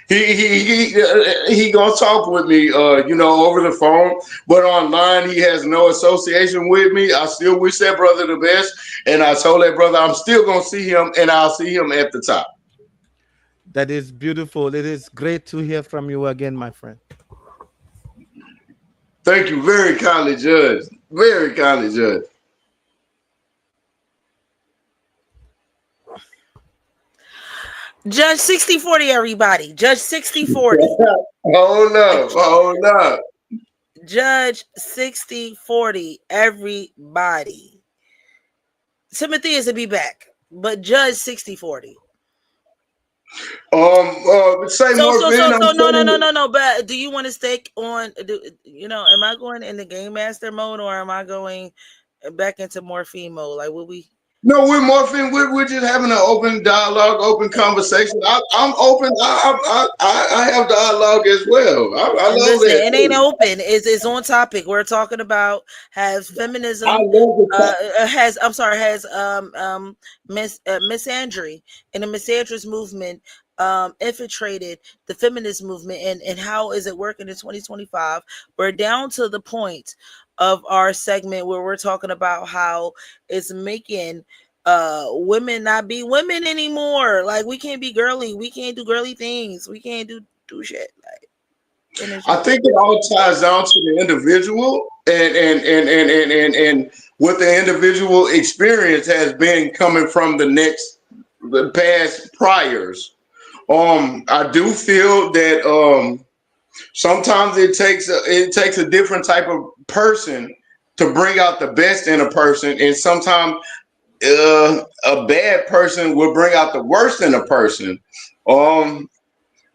He gonna talk with me, over the phone, but online he has no association with me. I still wish that brother the best, and I told that brother I'm still gonna see him, and I'll see him at the top. That is beautiful. It is great to hear from you again, my friend. Thank you, very kindly, Judge. Very kindly, Judge. Judge 6040, everybody. Judge 6040. Hold up, hold up. Judge 6040, everybody. Timothy is to be back, but Judge 6040. Say So, more, so, Ben. so, I'm so, no, no, telling no, you. no, no. But do you want to stay on? Am I going in the game master mode, or am I going back into morphine mode? Like, will we? No, we're morphing. We're just having an open dialogue, open conversation. I'm open. I have dialogue as well. I love Listen, that it ain't too. open. It's on topic. We're talking about has I feminism, love the has I'm sorry, has misandry and the misandrist movement infiltrated the feminist movement, and how is it working in 2025? We're down to the point of our segment where we're talking about how it's making women not be women anymore. Like, we can't be girly, we can't do girly things, we can't do shit. Like, finish I it. think it all ties down to the individual and what the individual experience has been coming from the past priors. I do feel that sometimes it takes a different type of person to bring out the best in a person, and sometimes a bad person will bring out the worst in a person. Um,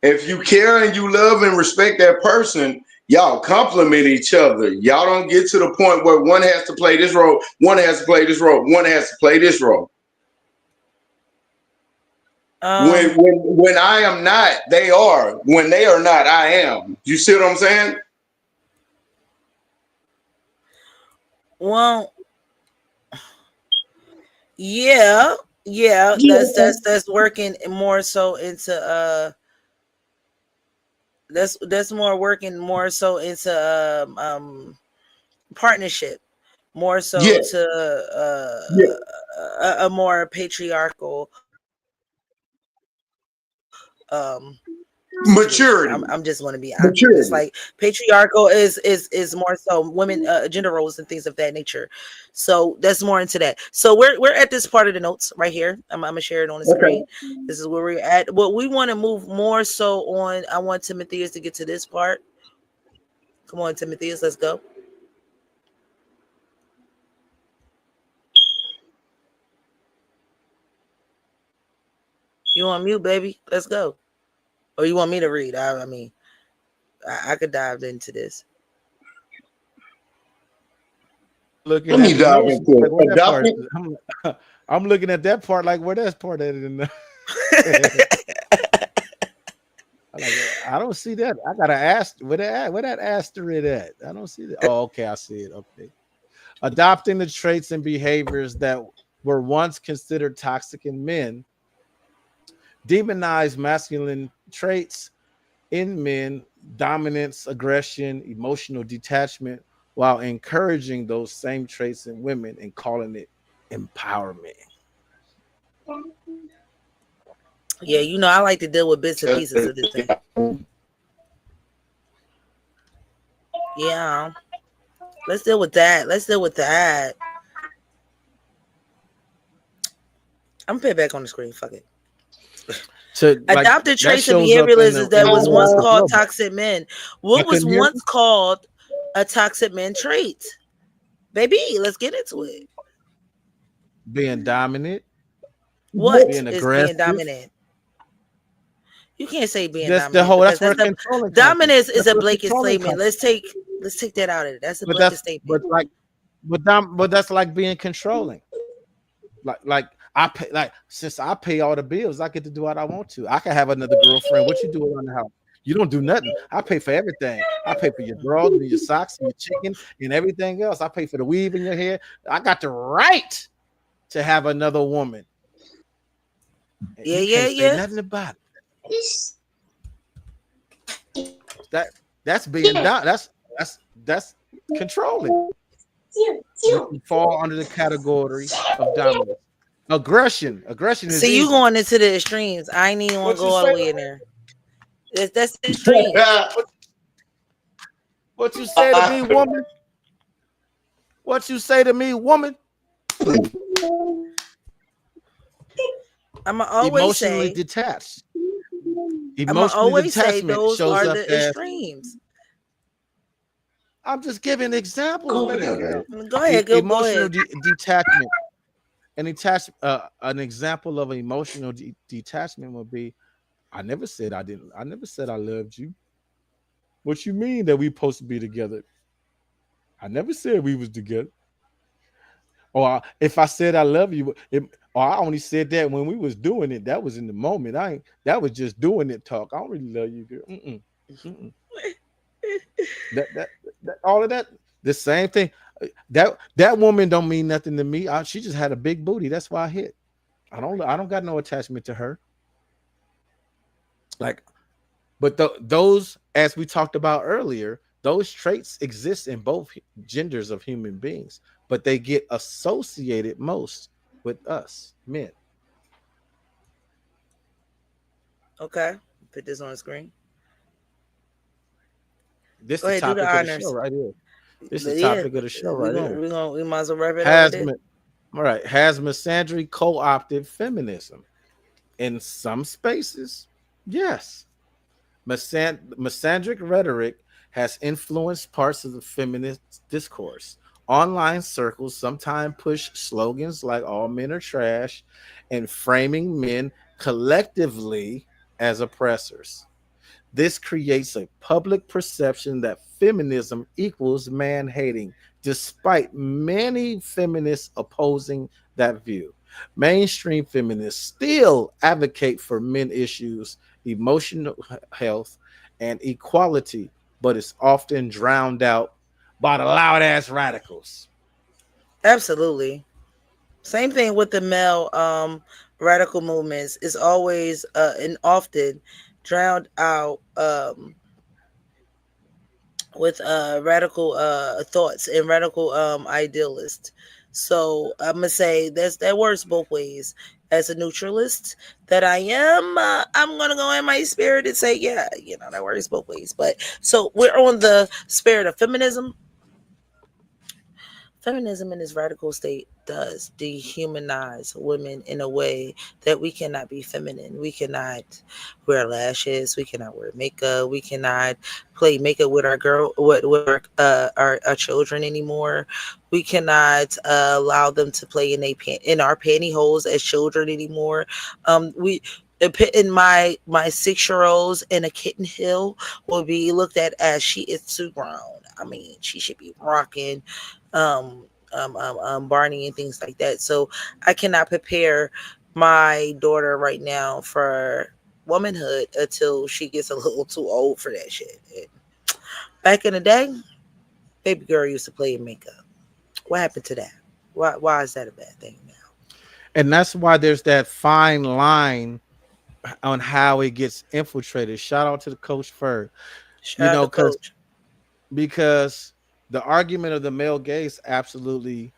if you care and you love and respect that person, y'all compliment each other. Y'all don't get to the point where one has to play this role, one has to play this role, one has to play this role. When I am not, they are. When they are not, I am. You see what I'm saying? Well, yeah, that's working more so into that's more working more so into partnership, more so Yeah, to yeah. a more patriarchal situation. I'm Maturity, I'm just going to be honest. It's maturity. like patriarchal is more so women, gender roles and things of that nature. So that's more into that. So we're at this part of the notes right here. I'm gonna share it on the Okay. screen. This is where we're at. What we want to move more so on. I want Timotheus to get to this part. Come on, Timotheus, let's go. You on mute, baby? Let's go. Or you want me to read? I mean, I could dive into this. Looking Let me at the dive notes, into like where it. that part? Adopting. I'm looking at that part, like where that part at in the. I like. I don't see that. I gotta ask where that asterisk at. I don't see that. Oh, okay, I see it. Okay. Adopting the traits and behaviors that were once considered toxic in men, demonize masculine traits in men, dominance, aggression, emotional detachment, while encouraging those same traits in women and calling it empowerment. Yeah, I like to deal with bits and pieces of this thing. Yeah. Let's deal with that. I'm gonna put it back on the screen. Fuck it. So like Adopted that traits and shows up in behavioralisms that the was once wars as called well. toxic men. I What was couldn't hear once called a toxic man trait? Baby, let's get into it. being dominant, What being is being aggressive. dominant? You can't say being That's the dominant whole. because That's where that's a controlling comes from. dominance is That's a where blanket controlling statement. comes from. Let's take that out of it. That's a But blanket that's statement. but like but that's like being controlling. Like I pay, like since I pay all the bills, I get to do what I want to. I can have another girlfriend. What you do around the house? You don't do nothing. I pay for everything. I pay for your drawers, and your socks, and your chicken, and everything else. I pay for the weave in your hair. I got the right to have another woman. And Yeah, you yeah, can't say yeah. nothing about it. That's being down. That's controlling. Which would fall under the category of dominance. Aggression is See, you easy. going into the extremes. I ain't even want to What you go all the say? way in there. That's the extremes. What you say to me, woman? What you say to me, woman? I'ma always Emotionally say, detached. Emotionally detachment those shows are up the as extremes. I'm just giving examples, Go baby there, girl. baby. Go ahead, go Emotional ahead. detachment. An example of emotional detachment would be I never said I didn't. I never said I loved you. What you mean that we supposed to be together? I never said we was together. Or if I said I love you, or I only said that when we was doing it. That was in the moment. I ain't. That was just doing it talk. I don't really love you, girl. Mm-mm. Mm-mm. That, that that all of that. The same thing. That woman don't mean nothing to me. She just had a big booty. That's why I hit. I don't got no attachment to her. Like, but those, as we talked about earlier, those traits exist in both genders of human beings, but they get associated most with us men. Okay. Put this on the screen. This Go the ahead, do the topic of the show honors. right here. This the But yeah, topic of the show right here. we might as well wrap it up with Has it. all right? Has misandry co-opted feminism in some spaces? Yes. Misandric rhetoric has influenced parts of the feminist discourse. Online circles sometimes push slogans like all men are trash and framing men collectively as oppressors. This creates a public perception that feminism equals man hating, despite many feminists opposing that view. Mainstream feminists still advocate for men issues, emotional health, and equality, but it's often drowned out by the loud ass radicals. Absolutely. Same thing with the male radical movements is always and often drowned out with radical thoughts and radical idealists. So I'm gonna say that works both ways. As a neutralist that I am, I'm gonna go in my spirit and say, yeah, that works both ways. But so we're on the spirit of feminism. Feminism in its radical state does dehumanize women in a way that we cannot be feminine. We cannot wear lashes. We cannot wear makeup. We cannot play makeup with our children anymore. We cannot allow them to play in our pantyhose as children anymore. We in my 6-year-olds in a kitten hill will be looked at as she is too grown. I mean, she should be rocking Barney and things like that. So I cannot prepare my daughter right now for womanhood until she gets a little too old for that shit. And back in the day, baby girl used to play in makeup. What happened to that? Why is that a bad thing now? And that's why there's that fine line on how it gets infiltrated. Shout out to the coach Ferg, you Shout out know, to Coach. because the argument of the male gaze absolutely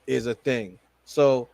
is a thing. So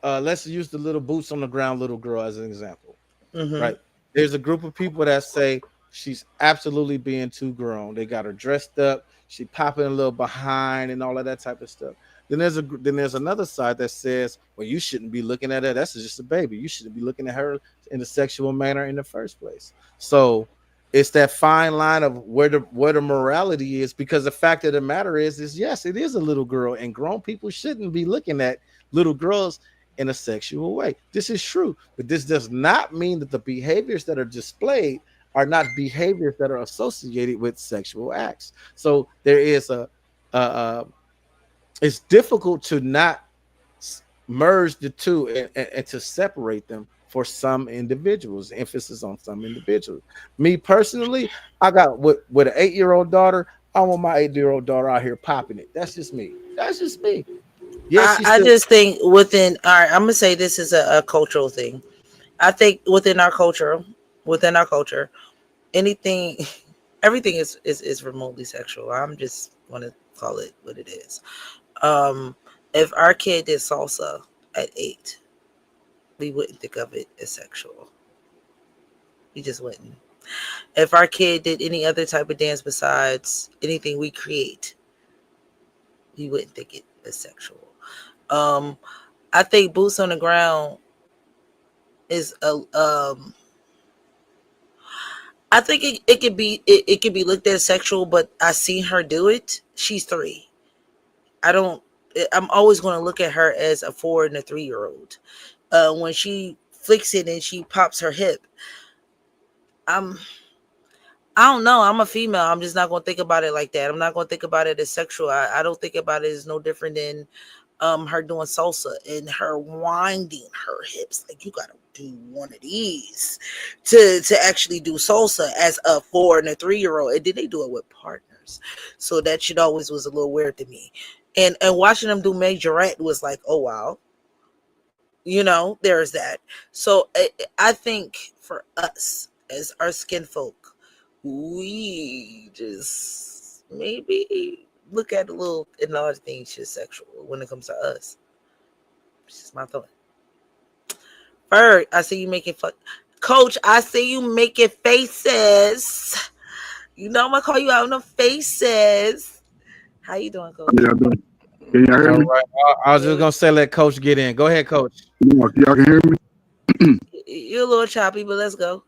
let's use the little boots on the ground little girl as an example, Mm-hmm. right? There's a group of people that say she's absolutely being too grown. They got her dressed up, she popping a little behind and all of that type of stuff. Then there's another side that says, well, you shouldn't be looking at her. That's just a baby. You shouldn't be looking at her in a sexual manner in the first place. So it's that fine line of where the morality is, because the fact of the matter is yes, it is a little girl, and grown people shouldn't be looking at little girls in a sexual way. This is true, but this does not mean that the behaviors that are displayed are not behaviors that are associated with sexual acts. So there is a it's difficult to not merge the two and to separate them for some individuals. Emphasis on some individuals. Me personally, I got with an 8-year-old daughter. I want my 8-year-old daughter out here popping it. That's just me. That's just me. Yes, she's I still. just think within all right, I'm gonna say this is a cultural thing. I think within our culture, anything everything is remotely sexual. I'm just wanna call it what it is. Um if our kid did salsa at 8, we wouldn't think of it as sexual. We just wouldn't. If our kid did any other type of dance besides anything we create, we wouldn't think it as sexual. Um, I think boots on the ground is a I think it could be looked at as sexual, but I seen her do it. She's 3. I don't. I'm always going to look at her as a 4 and a 3-year old. When she flicks it and she pops her hip, I'm I don't know. I'm a female. I'm just not going to think about it like that. I'm not going to think about it as sexual. I don't think about it as no different than her doing salsa and her winding her hips. Like, you got to do one of these to actually do salsa as a 4 and a 3-year old. And then they do it with partners. So that shit always was a little weird to me. And watching them do majorette was like, oh wow, there's that. So I think for us as our skin folk, we just maybe look at a little and other things just sexual when it comes to us. It's just my thought. Bird, I see you making fun. Coach, I see you making faces. You know I'm gonna call you out on the faces. How you doing, Coach? Yeah, can y'all hear All me? right. I was just Yeah, gonna say let Coach get in. Go ahead, Coach. Y'all can hear me? you're a little choppy, but let's go.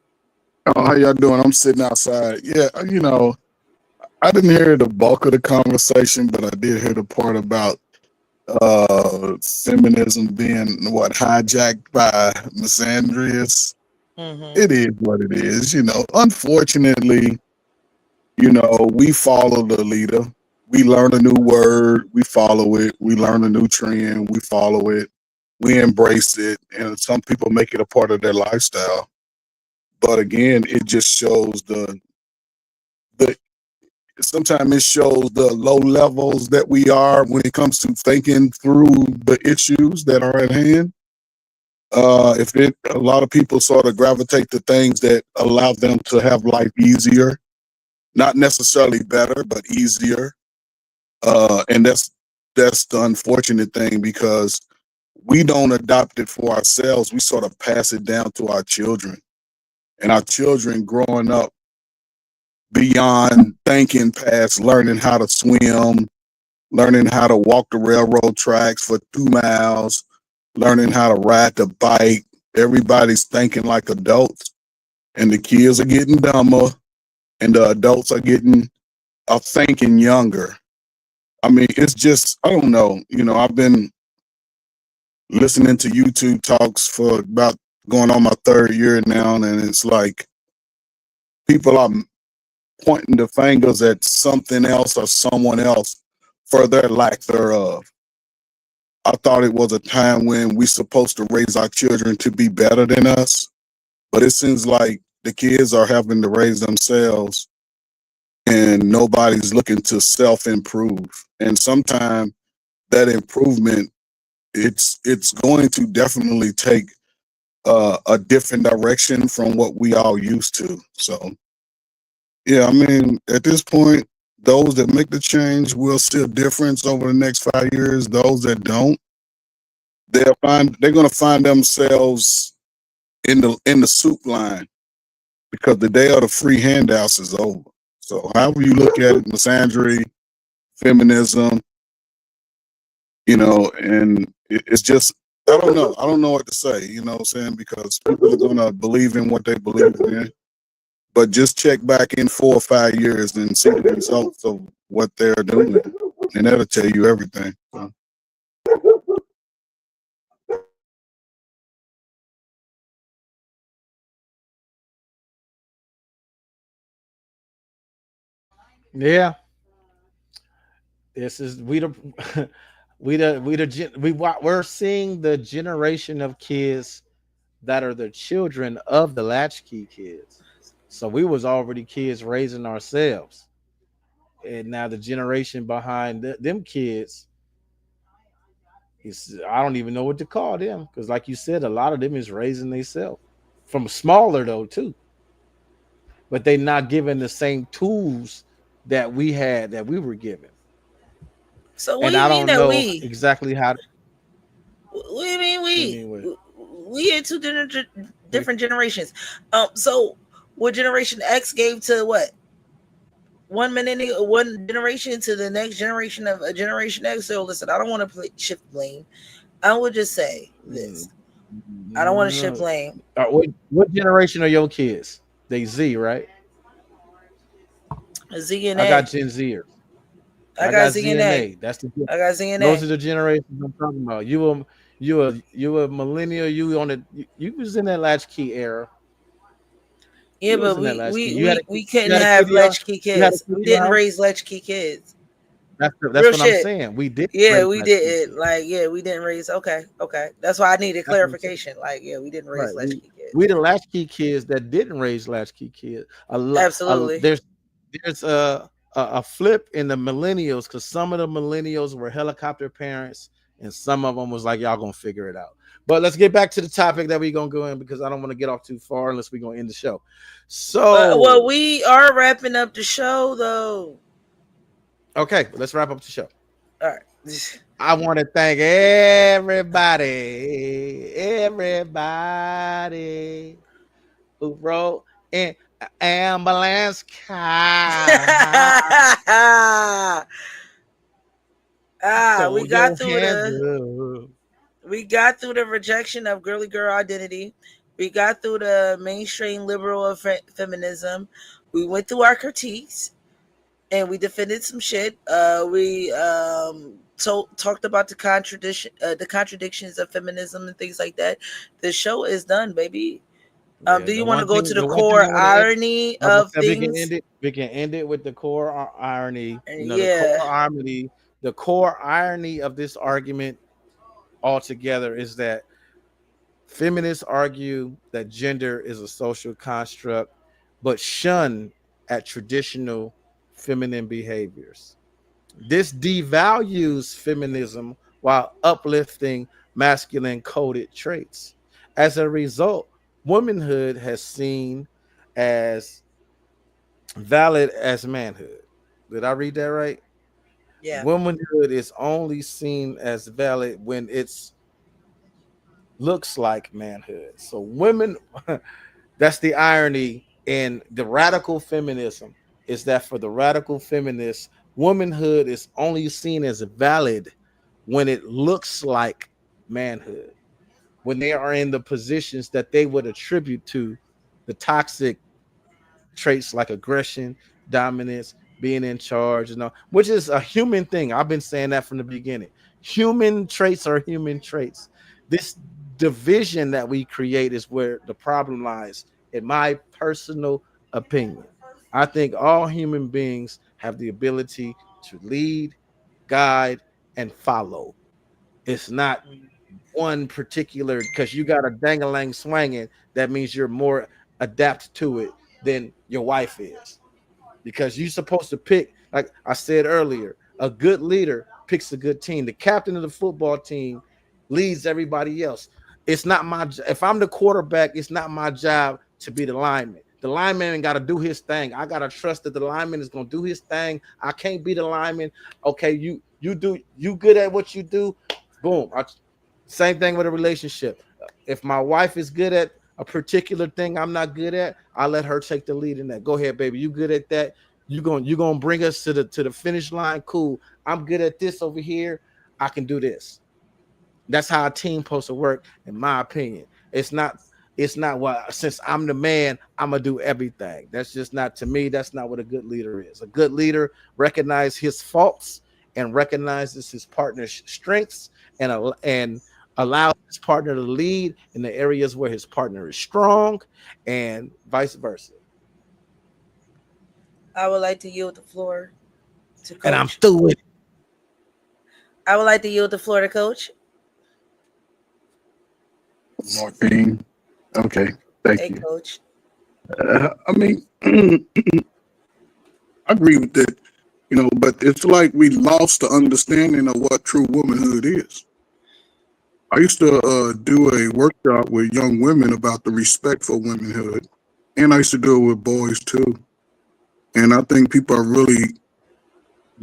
Oh, how y'all doing? I'm sitting outside. Yeah, I didn't hear the bulk of the conversation, but I did hear the part about feminism being hijacked by misandry. Mm-hmm. It is what it is. Unfortunately, we follow the leader. We learn a new word, we follow it. We learn a new trend, we follow it. We embrace it, and some people make it a part of their lifestyle. But again, it just shows the sometimes it shows the low levels that we are when it comes to thinking through the issues that are at hand. If a lot of people sort of gravitate to things that allow them to have life easier, not necessarily better, but easier. And that's the unfortunate thing, because we don't adopt it for ourselves. We sort of pass it down to our children, and our children growing up beyond thinking past learning how to swim, learning how to walk the railroad tracks for 2 miles, learning how to ride the bike. Everybody's thinking like adults, and the kids are getting dumber, and the adults are thinking younger. I mean, it's just, I don't know. I've been listening to YouTube talks for about going on my 3rd year now, and it's like people are pointing the fingers at something else or someone else for their lack thereof. I thought it was a time when we're supposed to raise our children to be better than us, but it seems like the kids are having to raise themselves, and nobody's looking to self improve. And sometimes that improvement, it's going to definitely take a different direction from what we all used to. So yeah, I mean, at this point, those that make the change will see a difference over the next 5 years. Those that don't, they're gonna find themselves in the soup line because the day of the free handouts is over. So however you look at it, misandry, feminism, and it's just I don't know. I don't know what to say, you know what I'm saying? Because people are gonna believe in what they believe in. But just check back in 4 or 5 years and see the results of what they're doing. And that'll tell you everything. So. Yeah, this is we the we're seeing the generation of kids that are the children of the latchkey kids. So we was already kids raising ourselves, and now the generation behind them kids is I don't even know what to call them because, like you said, a lot of them is raising themselves from smaller though too, but they not given the same tools that we had that we were given, So what and do you I mean don't that know we? exactly how. What do you mean What do you we? mean with? We in two different We, different generations. So what Generation X gave to what? One generation to the next generation of a Generation X. So listen, I don't want to shift blame. I would just say mm, this. I don't want to shift no. blame. What generation are your kids? They Z, right? Z and I got A. Gen Zers. I I got got Z Z and and A. A. I got Z and Those A. are the generations I'm talking about. You a millennial. You was in that latchkey era. Yeah, You was but in that we latchkey. we You had a we kid- we couldn't you had a have kid in your latchkey you had a kids. kid We in your didn't house. raise latchkey kids. That's Real what I'm shit. saying. We did Yeah, raise we latchkey didn't. kids. Like, yeah, we didn't raise. Okay, okay. That's why I needed That's what I'm saying. clarification. Like, yeah, we didn't raise Right. latchkey We kids. the latchkey kids that didn't raise latchkey kids. Absolutely. There's a flip in the millennials because some of the millennials were helicopter parents and some of them was like y'all gonna figure it out. But let's get back to the topic that we're gonna go in because I don't want to get off too far unless we're gonna end the show. Well, So we are wrapping up the show, though. okay, let's wrap up the show. All right. I want to thank everybody who wrote in ambulance car. We Throw got your through hands the up. rejection of girly girl identity. We got through the mainstream liberal of feminism. We went through our critiques and we defended some shit. We talked about the contradictions of feminism and things like that. The show is done, baby. Yeah, Do you want to go to the the one thing core I want to end. irony I was of we can things? end it. We can end it with the core irony. You know, the Yeah, core irony. The core irony of this argument altogether is that feminists argue that gender is a social construct, but shun at traditional feminine behaviors. This devalues feminism while uplifting masculine coded traits. As a result, womanhood has seen as valid as manhood. Did I read that right? yeah. Womanhood is only seen as valid when it's looks like manhood. So women that's the irony in the radical feminism is that for the radical feminists, womanhood is only seen as valid when it looks like manhood, when they are in the positions that they would attribute to the toxic traits like aggression, dominance, being in charge, which is a human thing. I've been saying that from the beginning. Human traits are human traits. This division that we create is where the problem lies, in my personal opinion. I think all human beings have the ability to lead, guide, and follow. It's not one particular because you got a dangalang swanging, that means you're more adapt to it than your wife is. Because you're supposed to pick, like I said earlier, a good leader picks a good team. The captain of the football team leads everybody else. It's not my if I'm the quarterback, it's not my job to be the lineman. The lineman got to do his thing. I got to trust that the lineman is going to do his thing. I can't be the lineman. Okay, you good at what you do. Boom. Same thing with a relationship. If my wife is good at a particular thing I'm not good at, I let her take the lead in that. Go ahead, baby. You good at that? You're gonna bring us to the finish line. Cool. I'm good at this over here. I can do this. That's how a team supposed to work, in my opinion. It's not what since I'm the man, I'm gonna do everything. That's just not to me. That's not what a good leader is. A good leader recognizes his faults and recognizes his partner's strengths and allows his partner to lead in the areas where his partner is strong, and vice versa. I would like to yield the floor to And I'm Coach. through with it. I would like to yield the floor to Coach. Martine. Okay, thank Hey, you. Coach. I mean, I agree with that, but it's like we lost the understanding of what true womanhood is. I used to do a workshop with young women about the respect for womanhood, and I used to do it with boys too. And I think people are really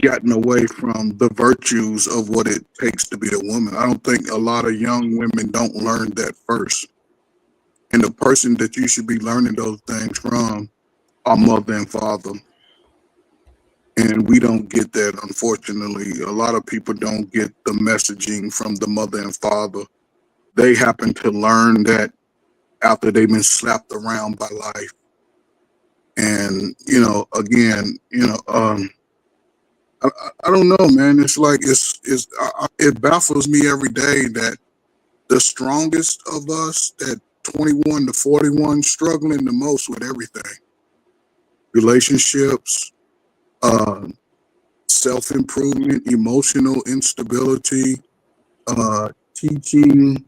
gotten away from the virtues of what it takes to be a woman. I don't think a lot of young women don't learn that first. And the person that you should be learning those things from are mother and father. And we don't get that, unfortunately. A lot of people don't get the messaging from the mother and father. They happen to learn that after they've been slapped around by life. And, again, I don't know, man. It's like it baffles me every day that the strongest of us, that 21 to 41, struggling the most with everything, relationships, self improvement, emotional instability, teaching,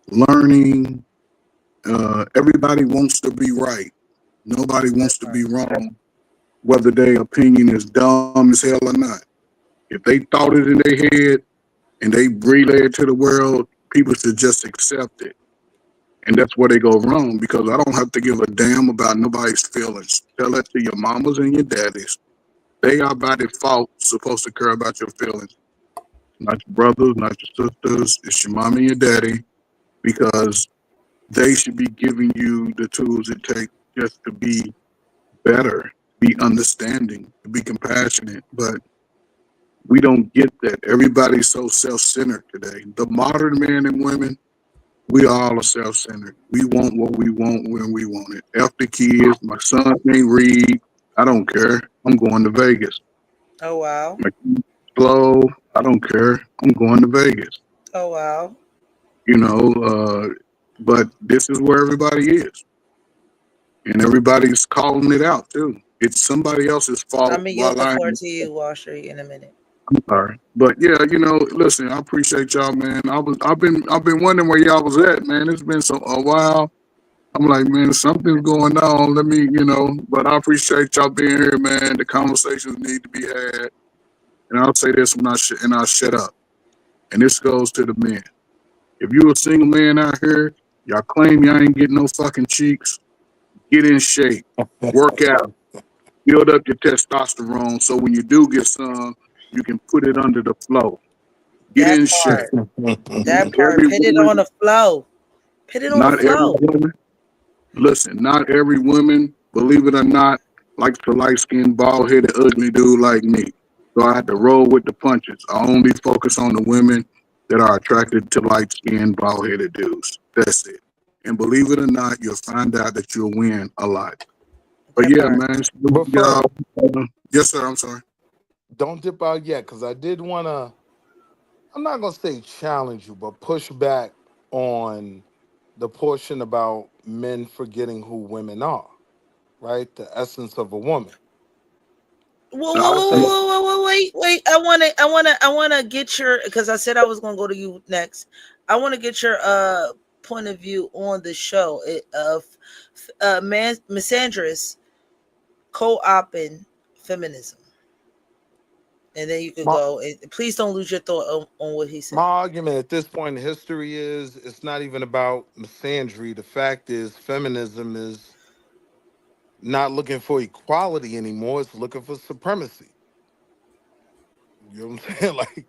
learning. Everybody wants to be right. Nobody wants to be wrong, whether their opinion is dumb as hell or not. If they thought it in their head and they relay it to the world, people should just accept it. And that's where they go wrong, because I don't have to give a damn about nobody's feelings. Tell that to your mamas and your daddies. They are by default supposed to care about your feelings. Not your brothers, not your sisters. It's your mom and your daddy, because they should be giving you the tools it takes just to be better, be understanding, to be compassionate. But we don't get that. Everybody's so self-centered today. The modern men and women, we all are self-centered. We want what we want when we want it. F the kids. My son can't read. I don't care. I'm going to Vegas. Oh, wow. My kids slow. I don't care. I'm going to Vegas. Oh, wow. But this is where everybody is. And everybody's calling it out too. It's somebody else's fault I'm going to yield while the I floor to you, Washer, in a minute. I'm sorry. But yeah, listen, I appreciate y'all, man. I've been wondering where y'all was at, man. It's been a while. I'm like, man, something's going on. Let me, but I appreciate y'all being here, man. The conversations need to be had. And I'll say this when I'll shut up. And this goes to the men. If you a single man out here, y'all claim y'all ain't getting no fucking cheeks, get in shape, work out, build up your testosterone, so when you do get some, you can put it under the flow. Get That in shape. part. That Not part. every Put it on woman, the flow. Put it on the not every flow. woman, listen, not every woman, believe it or not, likes a light skinned, bald headed, ugly dude like me. So I had to roll with the punches. I only focus on the women that are attracted to light skinned, bald headed dudes. That's it. And believe it or not, you'll find out that you'll win a lot. But That yeah, part. man. But Fred, Yes, sir. I'm sorry. don't dip out yet, because I did want to. I'm not gonna say challenge you, but push back on the portion about men forgetting who women are. Right, the essence of a woman. Whoa, whoa, I whoa, think whoa, whoa, whoa, wait. I wanna get your, because I said I was gonna go to you next. I want to get your point of view on the show of misandrous co-oping feminism. and then you could My, go. And please don't lose your thought on what he said. my argument at this point in history is it's not even about misandry. The fact is, feminism is not looking for equality anymore. It's looking for supremacy. You know what I'm saying? Like,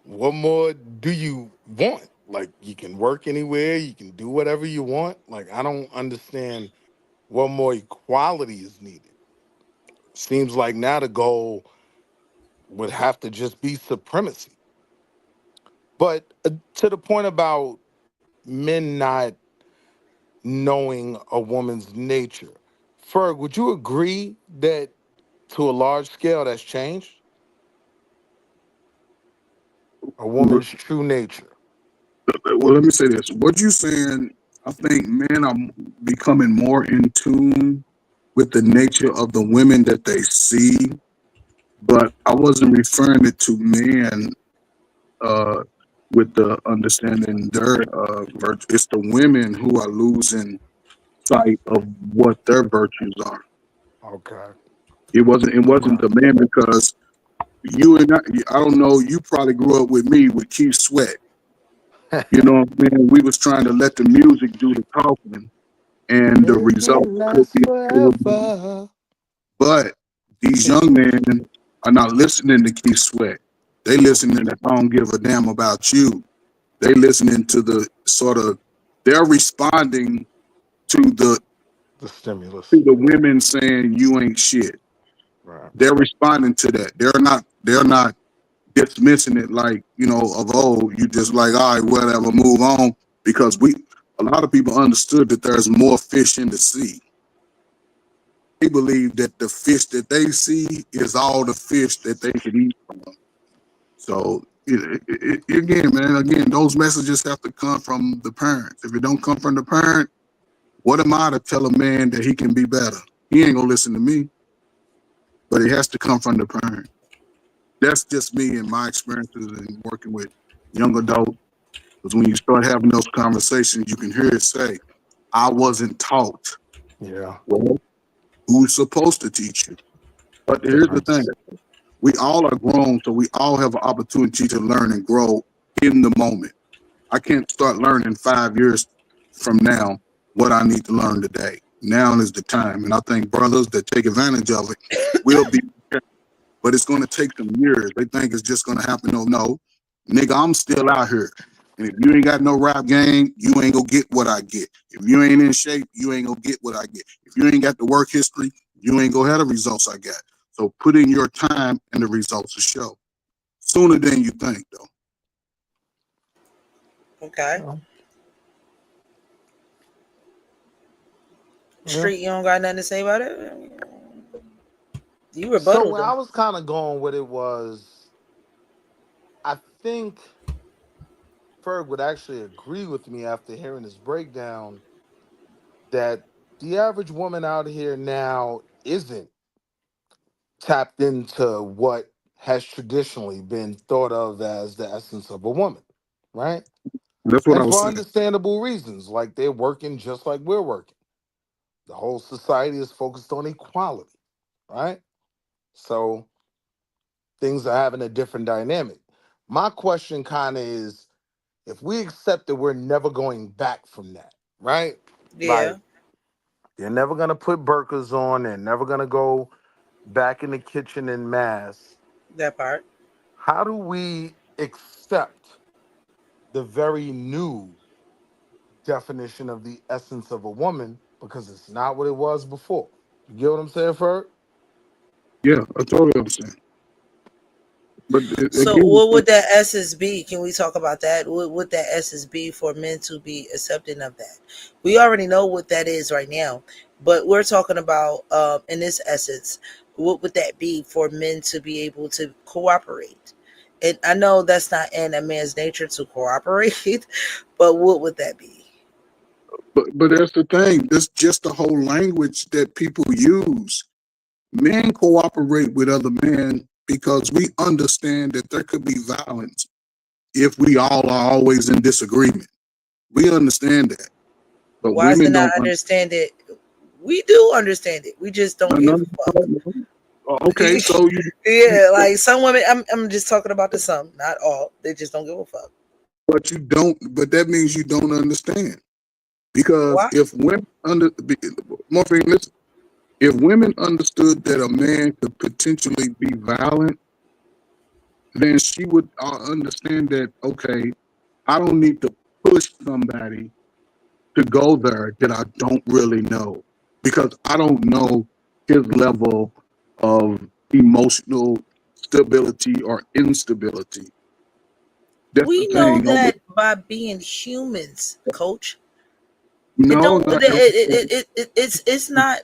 what more do you want? Like, you can work anywhere, you can do whatever you want. Like, I don't understand what more equality is needed. Seems like now the goal would have to just be supremacy. But to the point about men not knowing a woman's nature, Ferg, would you agree that to a large scale that's changed? A woman's true nature. Well, let me say this. What you saying, I think men are becoming more in tune with the nature of the women that they see, but I wasn't referring it to men uh, with the understanding their virtue. It's the women who are losing sight of what their virtues are. Okay. It wasn't the man because you and I don't know, you probably grew up with me with Keith Sweat. You know what I'm saying? We was trying to let the music do the talking and the Make it result could last be forever. but these young men are not listening to Keith Sweat. They listening to I don't give a damn about you. They listening to the sort of they're responding to The stimulus. the women saying you ain't shit. Right. They're responding to that. They're not dismissing it like, of old, you just like, all right, whatever, move on. Because a lot of people understood that there's more fish in the sea. They believe that the fish that they see is all the fish that they could eat from. So again, those messages have to come from the parents. If it don't come from the parent, what am I to tell a man that he can be better? He ain't gonna listen to me, but it has to come from the parent. That's just me and my experiences in working with young adults. Because when you start having those conversations, you can hear it say, I wasn't taught. Yeah. Well, who's supposed to teach you? But here's the thing. Parents. We all are grown, so we all have an opportunity to learn and grow in the moment. I can't start learning 5 years from now what I need to learn today. Now is the time. And I think brothers that take advantage of it will be, but it's going to take them years. They think it's just going to happen. No, nigga, I'm still out here. And if you ain't got no rap game, you ain't gonna get what I get. If you ain't in shape, you ain't gonna get what I get. If you ain't got the work history, you ain't gonna have the results I got. So put in your time and the results will show. Sooner than you think, though. Okay. Yeah. Yeah. Street, you don't got nothing to say about it? You So rebutted where I them. was kind of going with it was, I think Ferg would actually agree with me after hearing this breakdown that the average woman out here now isn't tapped into what has traditionally been thought of as the essence of a woman, right? That's what I And was for saying. understandable reasons, like they're working just like we're working. The whole society is focused on equality, right? So things are having a different dynamic. My question kind of is, if we accept that we're never going back from that, right? Yeah, Like, they're never going to put burqas on, they're never going to go back in the kitchen in mass. that part. How do we accept the very new definition of the essence of a woman, because it's not what it was before? You get what I'm saying, Ferg? Yeah, I totally understand. But So, again, what would that essence be? Can we talk about that? What would that essence be for men to be accepting of that? We already know what that is right now, but we're talking about in this essence, what would that be for men to be able to cooperate? And I know that's not in a man's nature to cooperate, but what would that be? but that's the thing. It's just the whole language that people use. Men cooperate with other men because we understand that there could be violence if we all are always in disagreement. We understand that, but Why is it women not don't. understand it? We do understand it. We just don't No, give no, a fuck. Okay, so you Yeah, like some women. I'm just talking about the some, not all. They just don't give a fuck. but you don't. But that means you don't understand because Why? if women Morphine, listen, if women understood that a man could potentially be violent, then she would understand that okay, I don't need to push somebody to go there that I don't really know because I don't know his level of emotional stability or instability. That's the We know thing. that by being humans, Coach. It No, don't. not It's not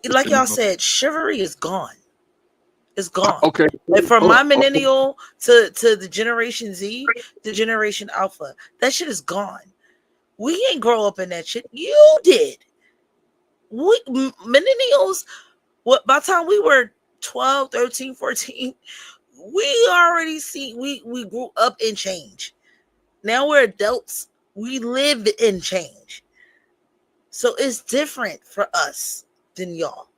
like y'all said. Chivalry is gone. It's gone. okay. Like from Hold my on. millennial to the Generation Z, the Generation Alpha, that shit is gone. We ain't grow up in that shit. You did. We millennials. What by the time we were 12, 13, 14, we already see we grew up in change. Now we're adults. We live in change. So it's different for us than y'all.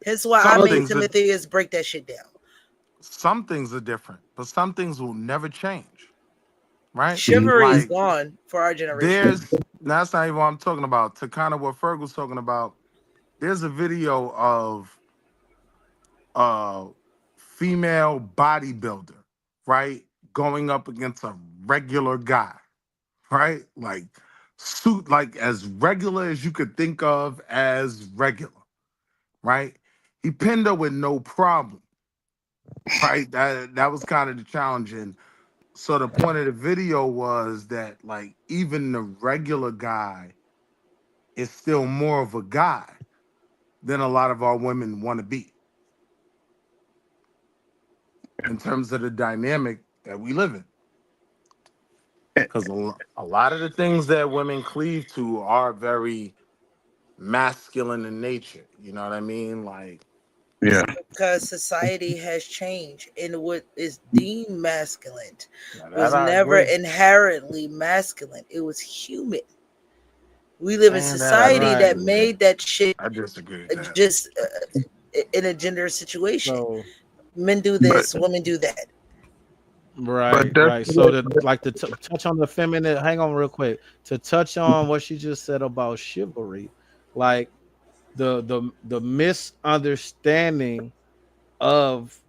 That's why I Some made things are Timotheus break that shit down. some things are different, but some things will never change, right? Chivalry is Like gone for our generation. that's not even what I'm talking about. To kind of what Ferg was talking about, there's a video of a female bodybuilder, right, going up against a regular guy, right? Like suit, like as regular as you could think of as regular, right? He pinned her with no problem, right? That was kind of the challenge. And so the point of the video was that like even the regular guy is still more of a guy than a lot of our women want to be in terms of the dynamic that we live in. Because a lot of the things that women cleave to are very masculine in nature. You know what I mean? Like, Yeah. Because society has changed, and what is deemed masculine yeah, that was I never agree. inherently masculine. It was human. We live in And that I society that disagree with. made that shit I disagree with that. just in a gender situation. So Men do But this, women do that. but right, that's right. So to like to touch on the feminine, hang on real quick. To touch on what she just said about chivalry, like the misunderstanding of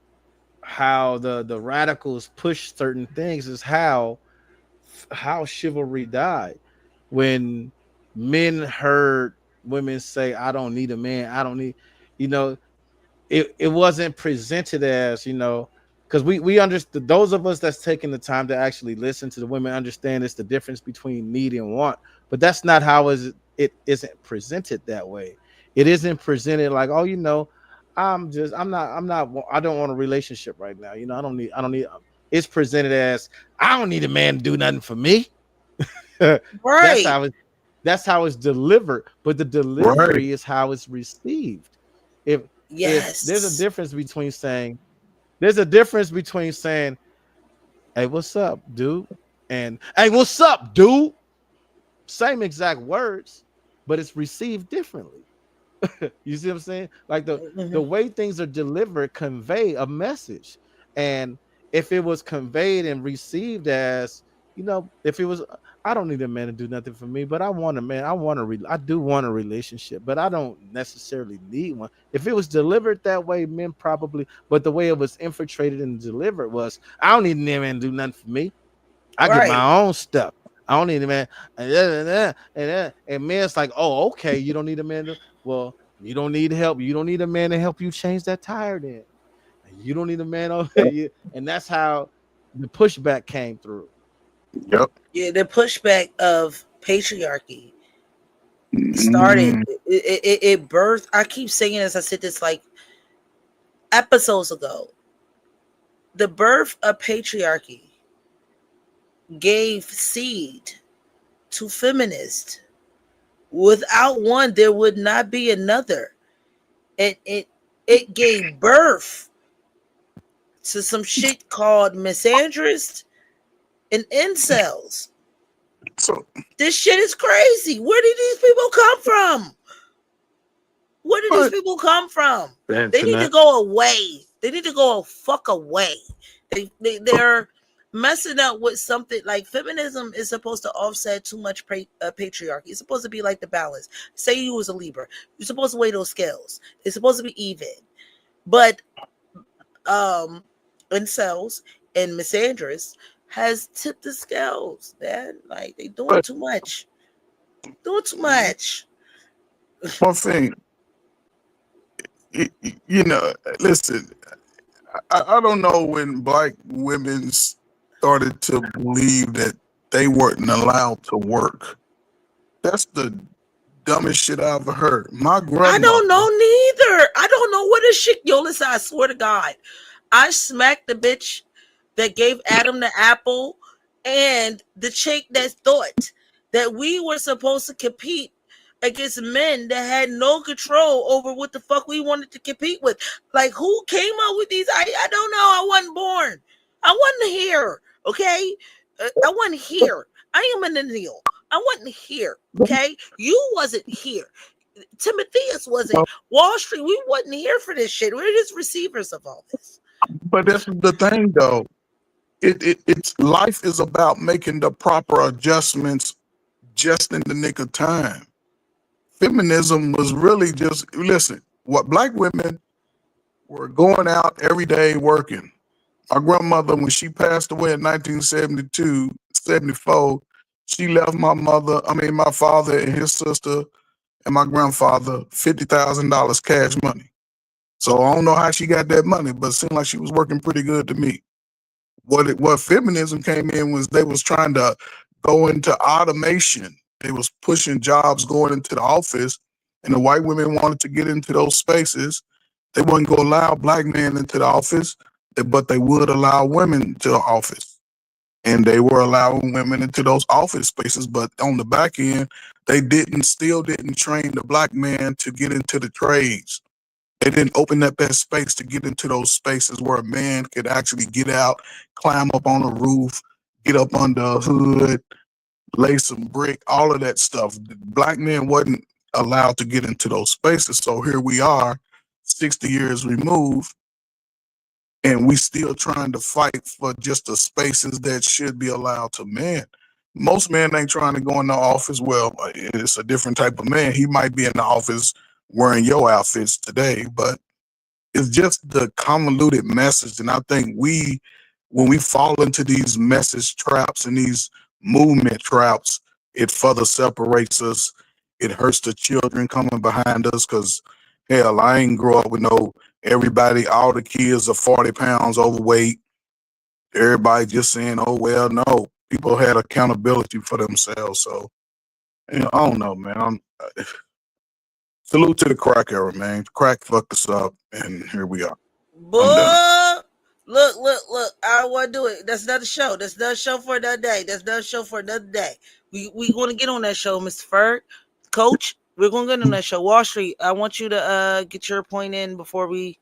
how the radicals push certain things is how chivalry died. When men heard women say, "I don't need a man, I don't need," you know, it wasn't presented as, because we understood, those of us that's taking the time to actually listen to the women understand it's the difference between need and want. But that's not how it isn't presented that way. It isn't presented like, oh, I don't want a relationship right now. I don't need. It's presented as, I don't need a man to do nothing for me. that's Right. how it that's how it's delivered, but the right. delivery is how it's received. If Yes. there's a difference between saying, "Hey, what's up, dude?" and "Hey, what's up, dude?" Same exact words, but it's received differently. You see what I'm saying? Like the Mhm. way things are delivered convey a message. And if it was conveyed and received as, if it was, I don't need a man to do nothing for me, but I want a man. I do want a relationship, but I don't necessarily need one. If it was delivered that way, men probably, but the way it was infiltrated and delivered was, I don't need a man to do nothing for me. I get Right. my own stuff. I don't need a man. And men's like, oh, okay, you don't need a man to, well, you don't need help. You don't need a man to help you change that tire then. You don't need a man over you. And that's how the pushback came through. Yep. Yeah, the pushback of patriarchy started. Mm, It birthed. I keep saying this. I said this like episodes ago. The birth of patriarchy gave seed to feminists. Without one, there would not be another. It gave birth to some shit called misandrist and incels. so This shit is crazy. Where did these people come from? Where did these people come from? The They need to internet. go away. They need to go fuck away. They're messing up with something like feminism is supposed to offset too much patriarchy. It's supposed to be like the balance. Say you was a Libra, you're supposed to weigh those scales. It's supposed to be even, but incels and misandrists has tipped the scales, man. Like they doing But too much. Doing too much. one thing, you know, listen, I don't know when black women started to believe that they weren't allowed to work. That's the dumbest shit I ever heard. My I don't grandmother, know neither. I don't know what is shit. Yo, listen, I swear to God, I smacked the bitch that gave Adam the apple and the chick that thought that we were supposed to compete against men that had no control over what the fuck we wanted to compete with. Like, who came up with these? I don't know. I wasn't born. I wasn't here. Okay? I wasn't here. I am an Neil. I wasn't here. Okay? You wasn't here. Timotheus wasn't. Wall Street, we wasn't here for this shit. We're just receivers of all this. but that's the thing though. It's life is about making the proper adjustments just in the nick of time. Feminism was really just listen, what black women were going out every day working. My grandmother, when she passed away in 1972, 74, she left my father and his sister and my grandfather $50,000 cash money. So I don't know how she got that money, but it seemed like she was working pretty good to me. What feminism came in was they was trying to go into automation. They was pushing jobs going into the office, and the white women wanted to get into those spaces. They wouldn't go allow black men into the office, but they would allow women to the office. And they were allowing women into those office spaces, but on the back end, they still didn't train the black man to get into the trades. They didn't open up that space to get into those spaces where a man could actually get out, climb up on a roof, get up under a hood, lay some brick, all of that stuff. Black men wasn't allowed to get into those spaces. So here we are, 60 years removed, and we still trying to fight for just the spaces that should be allowed to men. Most men ain't trying to go in the office. Well, it's a different type of man. He might be in the office wearing your outfits today, but it's just the convoluted message. And I think when we fall into these message traps and these movement traps, it further separates us. It hurts the children coming behind us because, hell, I ain't grow up with all the kids are 40 pounds overweight. Everybody just saying, oh, well, no. People had accountability for themselves. So, I don't know, man. Salute to the crack era, man. Crack fucked us up, and here we are. I'm done. Boy, look. I want to do it. That's another show. That's another show for another day. That's another show for another day. We going to get on that show, Mr. Ferg. Coach, we're going to get on that show. Wall Street, I want you to get your point in before we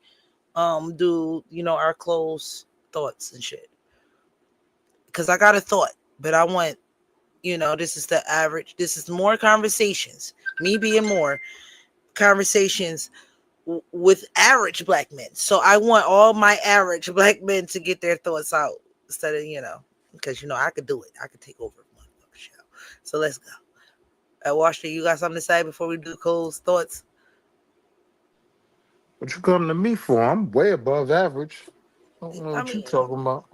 do, our close thoughts and shit. Because I got a thought, but I want, this is the average. This is more conversations. Me being more conversations with average black men. So I want all my average black men to get their thoughts out instead of, because, I could do it. I could take over one show. So let's go. Washington, you got something to say before we do Cole's thoughts? What you coming to me for? I'm way above average. I don't know I what you mean, talking about.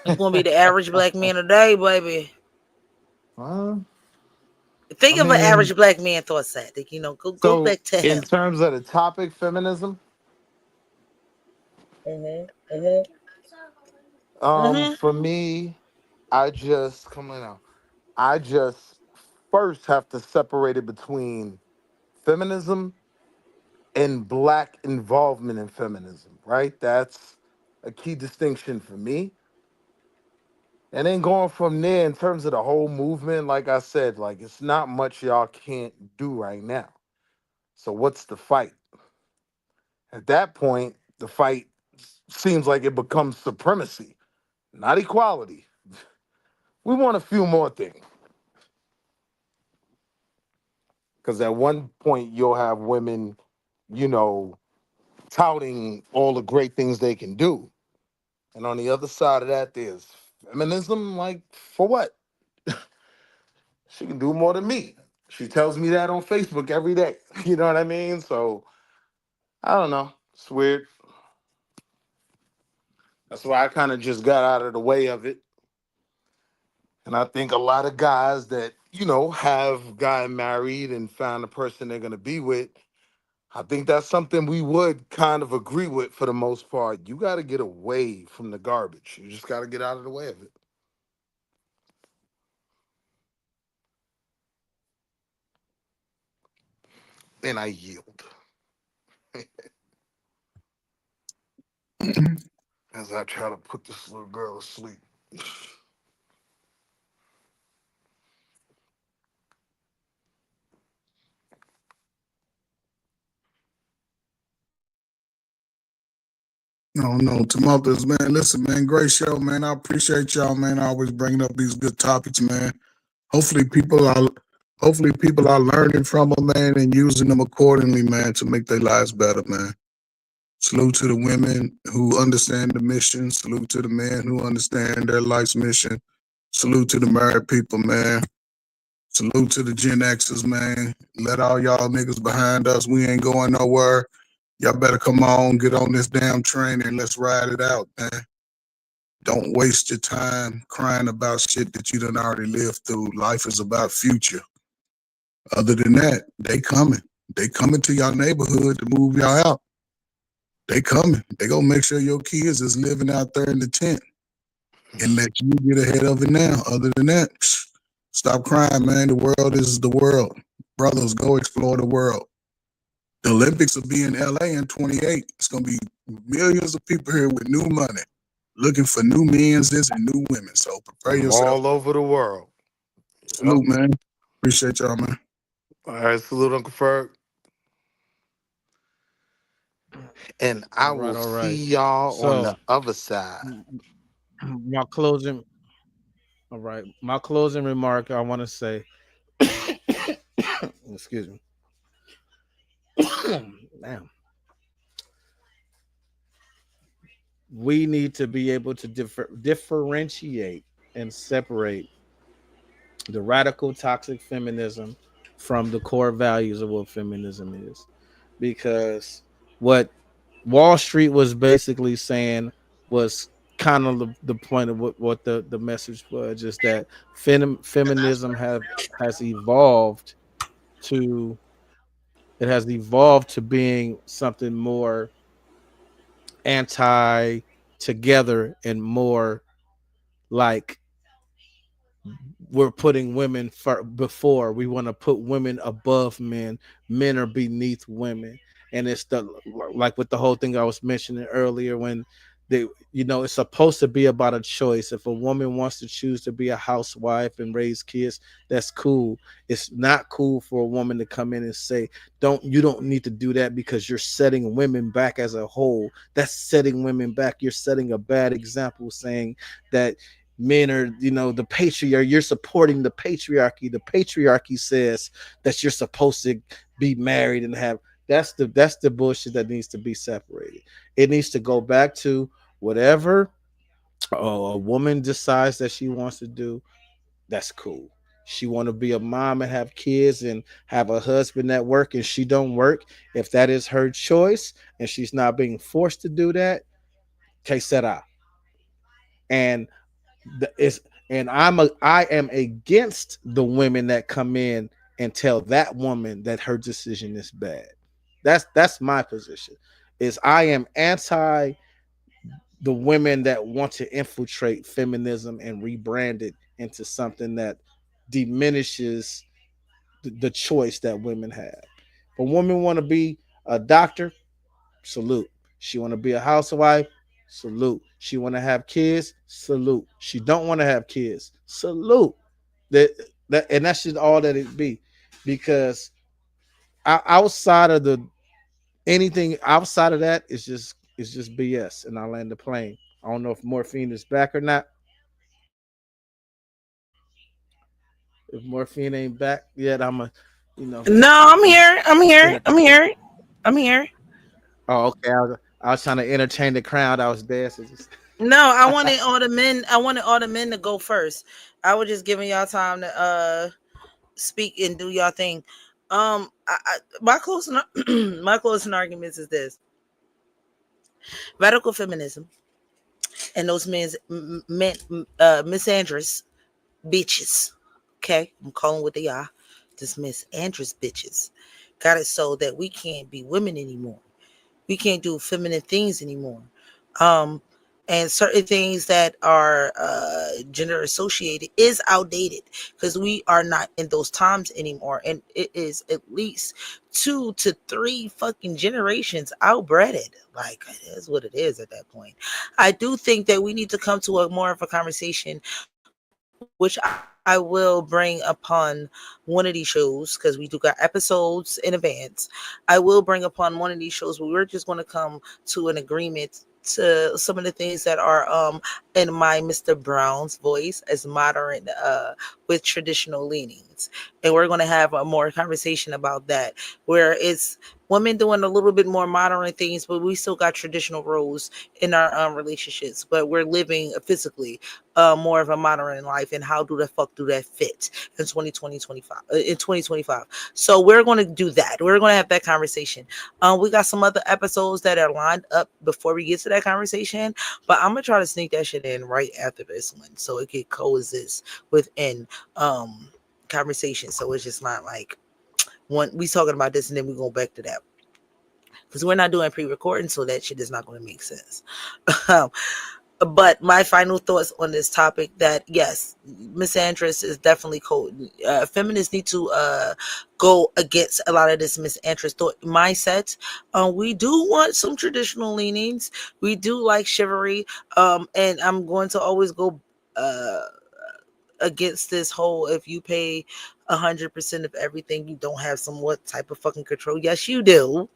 you're going to be the average black man today, baby. Think of an average black man thought set. Go So back to in him. terms of the topic, feminism, for me, I just coming out. I just first have to separate it between feminism and black involvement in feminism, right? That's a key distinction for me. And then going from there in terms of the whole movement, like I said, like it's not much y'all can't do right now. So what's the fight? At that point, the fight seems like it becomes supremacy, not equality. We want a few more things. Because at one point, you'll have women you know, touting all the great things they can do. And on the other side of that, there's feminism. Like, for what? She can do more than me. She tells me that on Facebook every day. You know what I mean? So I don't know. It's weird. That's why I kind of just got out of the way of it. And I think a lot of guys that, have gotten married and found the person they're going to be with, I think that's something we would kind of agree with for the most part. You got to get away from the garbage. You just got to get out of the way of it. And I yield as I try to put this little girl to sleep. No, no, Tumultus, man. Listen, man, great show, man. I appreciate y'all, man. Always bringing up these good topics, man. Hopefully, people are, hopefully people are learning from them, man, and using them accordingly, man, to make their lives better, man. Salute to the women who understand the mission. Salute to the men who understand their life's mission. Salute to the married people, man. Salute to the Gen Xers, man. Let all y'all niggas behind us. We ain't going nowhere. Y'all better come on, get on this damn train, and let's ride it out, man. Don't waste your time crying about shit that you done already lived through. Life is about future. Other than that, they coming. They coming to your neighborhood to move y'all out. They coming. They gonna make sure your kids is living out there in the tent and let you get ahead of it now. Other than that, stop crying, man. The world is the world. Brothers, go explore the world. The Olympics will be in LA in 28. It's gonna be millions of people here with new money, looking for new men's and new women. So prepare From yourself. all over the world. Yep. Salute, man. Appreciate y'all, man. All right, salute, Uncle Ferg. And I will All see right. y'all on So the other side. my closing, all right, my closing remark. I want to say, excuse me. Damn. We need to be able to differentiate and separate the radical toxic feminism from the core values of what feminism is. Because what Wall Street was basically saying was kind of the point of what the message was, just that feminism has evolved to being something more anti together and more like we're putting women before. We want to put women above men are beneath women. And it's the like with the whole thing I was mentioning earlier, when they, it's supposed to be about a choice. If a woman wants to choose to be a housewife and raise kids, that's cool. It's not cool for a woman to come in and say, you don't need to do that, because you're setting women back as a whole. That's setting women back. You're setting a bad example, saying that men are, the patriarchy. You're supporting the patriarchy. The patriarchy says that you're supposed to be married and have. That's the bullshit that needs to be separated. It needs to go back to whatever a woman decides that she wants to do. That's cool. She want to be a mom and have kids and have a husband at work, and she don't work. If that is her choice and she's not being forced to do that, que sera. And the, it's and I am against the women that come in and tell that woman that her decision is bad. That's my position. Is I am anti the women that want to infiltrate feminism and rebrand it into something that diminishes the choice that women have. If a woman want to be a doctor, salute. She want to be a housewife, salute. She want to have kids, salute. She don't want to have kids, salute. And that's just all that it be, because outside of the anything outside of that is just BS. And I land the plane. I don't know if Morphine is back or not. If Morphine ain't back yet, I'm a, No, I'm here. I'm here. I'm here. I'm here. Oh, okay. I was trying to entertain the crowd. I was there. So just... No, I wanted all the men. I wanted all the men to go first. I was just giving y'all time to speak and do y'all thing. My closing my closing arguments is this: radical feminism and those men misandrous bitches. Okay, I'm calling what they are. Just misandrous bitches. Got it so that we can't be women anymore. We can't do feminine things anymore. Um, and certain things that are gender associated is outdated because we are not in those times anymore. And it is at least 2 to 3 fucking generations outbreaded. Like it is what it is at that point. I do think that we need to come to a more of a conversation, which I will bring upon one of these shows because we do got episodes in advance. I will bring upon one of these shows where we're just going to come to an agreement to some of the things that are in my Mr. Brown's voice as modern with traditional leanings. And we're going to have a more conversation about that where it's women doing a little bit more modern things, but we still got traditional roles in our relationships, but we're living physically more of a modern life. And how do the fuck do that fit in 2025? So we're going to do that. We're going to have that conversation. We got some other episodes that are lined up before we get to that conversation, but I'm gonna try to sneak that shit in right after this one so it could coexist within conversation. So it's just not like one we talking about this and then we go back to that because we're not doing pre-recording, so that shit is not going to make sense. But my final thoughts on this topic that yes, misandrous is definitely cold. Feminists need to go against a lot of this misandrous thought mindset. We do want some traditional leanings. We do like chivalry. And I'm going to always go against this whole if you pay 100% of everything, you don't have some what type of fucking control. Yes, you do.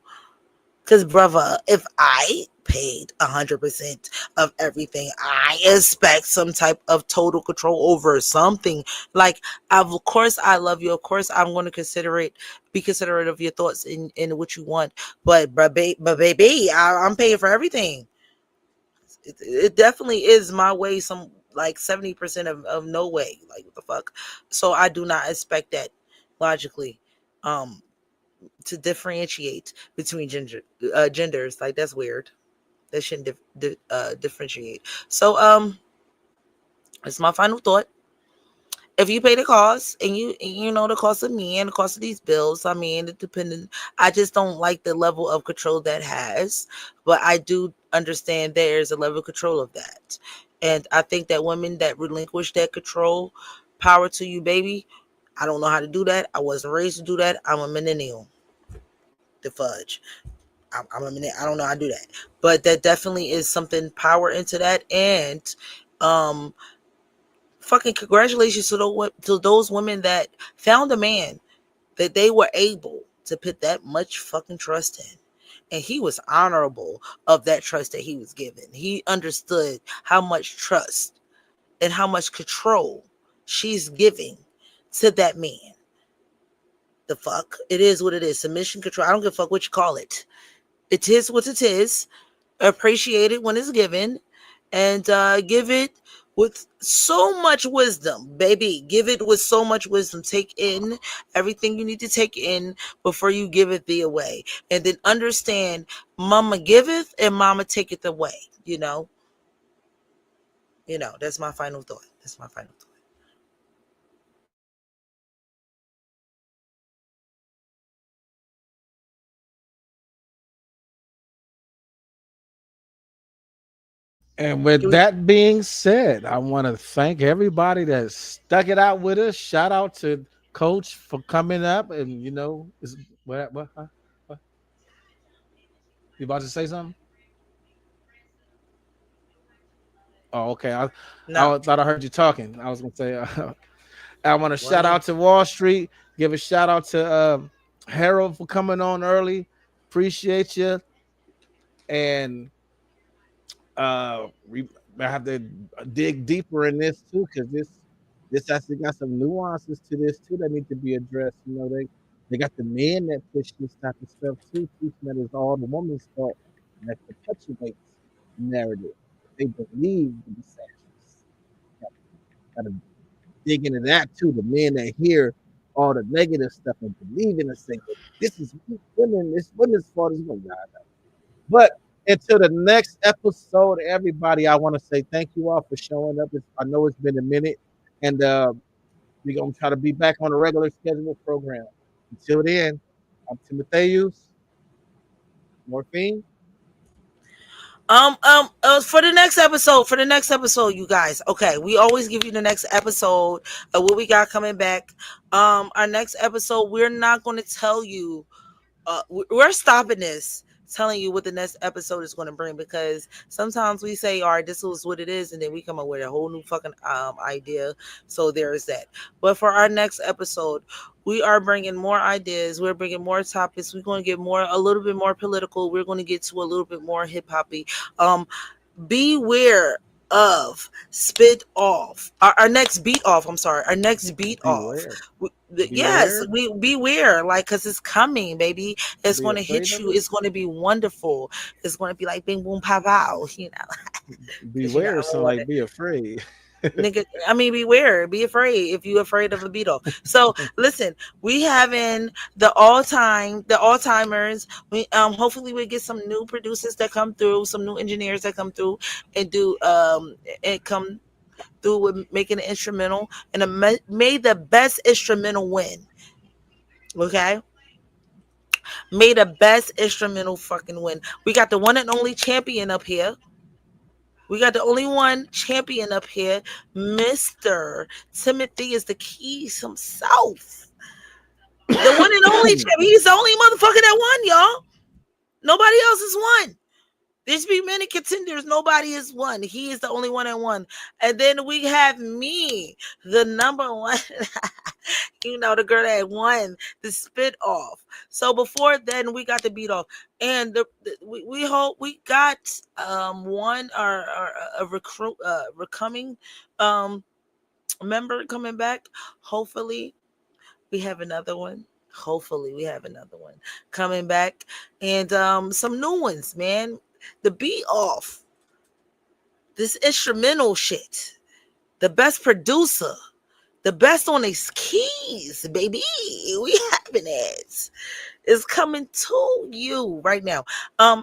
Because, brother, if I paid 100% of everything, I expect some type of total control over something. Like, of course, I love you. Of course, I'm going to be considerate of your thoughts in what you want. But baby, I'm paying for everything. It definitely is my way. Some like 70% of no way. Like, what the fuck? So I do not expect that logically. Um, to differentiate between genders. Like that's weird. That shouldn't differentiate. So it's my final thought. If you pay the cost and you know the cost of me and the cost of these bills, I mean, it depending. I just don't like the level of control that has, but I do understand there's a level of control of that, and I think that women that relinquish that control, power to you, baby. I don't know how to do that. I wasn't raised to do that. I'm a millennial. The fudge. I'm a minute. I don't know how to do that, but that definitely is something power into that. And um, fucking congratulations to those women that found a man that they were able to put that much fucking trust in, and he was honorable of that trust that he was given. He understood how much trust and how much control she's giving to that man. The fuck, it is what it is. Submission, control. I don't give a fuck what you call it. It is what it is. Appreciate it when it's given, and give it with so much wisdom, baby. Give it with so much wisdom. Take in everything you need to take in before you give it thee away, and then understand, mama giveth and mama taketh away. That's my final thought. That's my final thought. And with that being said, I want to thank everybody that stuck it out with us. Shout out to Coach for coming up, and what? You about to say something? Oh, okay. I No. thought I heard you talking. I was gonna say I want to shout Running. out to Wall Street. Give a shout out to Harold for coming on early. Appreciate you. And we I have to dig deeper in this too, because this actually got some nuances to this too that need to be addressed. They got the men that push this type of stuff too, teaching that it's all the woman's fault, and that perpetuates the narrative. They believe the misandries. Got to dig into that too. The men that hear all the negative stuff and believe in it, say, "Well, this is women, this women's fault." Is going to But until the next episode, everybody, I want to say thank you all for showing up. I know it's been a minute, and we're gonna try to be back on a regular scheduled program. Until then, I'm Timotheus, Morphine. For the next episode, you guys. Okay, we always give you the next episode of what we got coming back. Our next episode, we're not going to tell you. We're stopping this, telling you what the next episode is going to bring, because sometimes we say, all right, this is what it is, and then we come up with a whole new fucking idea. So there is that. But for our next episode, we are bringing more ideas. We're bringing more topics. We're going to get a little bit more political. We're going to get to a little bit more hip hoppy. Beware of spit off our next beat off. I'm sorry, our next beat off. Beware. Yes, Beware. we beware, like, because it's coming, baby. It's Be going to afraid hit of you. it. It's going to be wonderful. It's going to be like bing boom pow pow, because Beware. I don't Sound want like be afraid. nigga. I mean, beware, be afraid if you afraid of a beetle. So listen, we having the all timers. We hopefully we get some new producers that come through, some new engineers that come through and do and come through with making an instrumental, and may the best instrumental win. Okay, may the best instrumental fucking win. We got the one and only champion up here. We got the only one champion up here, Mr. Timothy is the keys himself. The one and only champion. He's the only motherfucker that won, y'all. Nobody else has won. There's been many contenders. Nobody has won. He is the only one that won. And then we have me, the number one. The girl that won the spit off. So before then, we got the beat off, and we hope we got one or a recruit coming member coming back. Hopefully, we have another one. Hopefully, we have another one coming back, and some new ones, man. The beat off, this instrumental shit, the best producer, the best on these keys, baby. We having it. It's coming to you right now.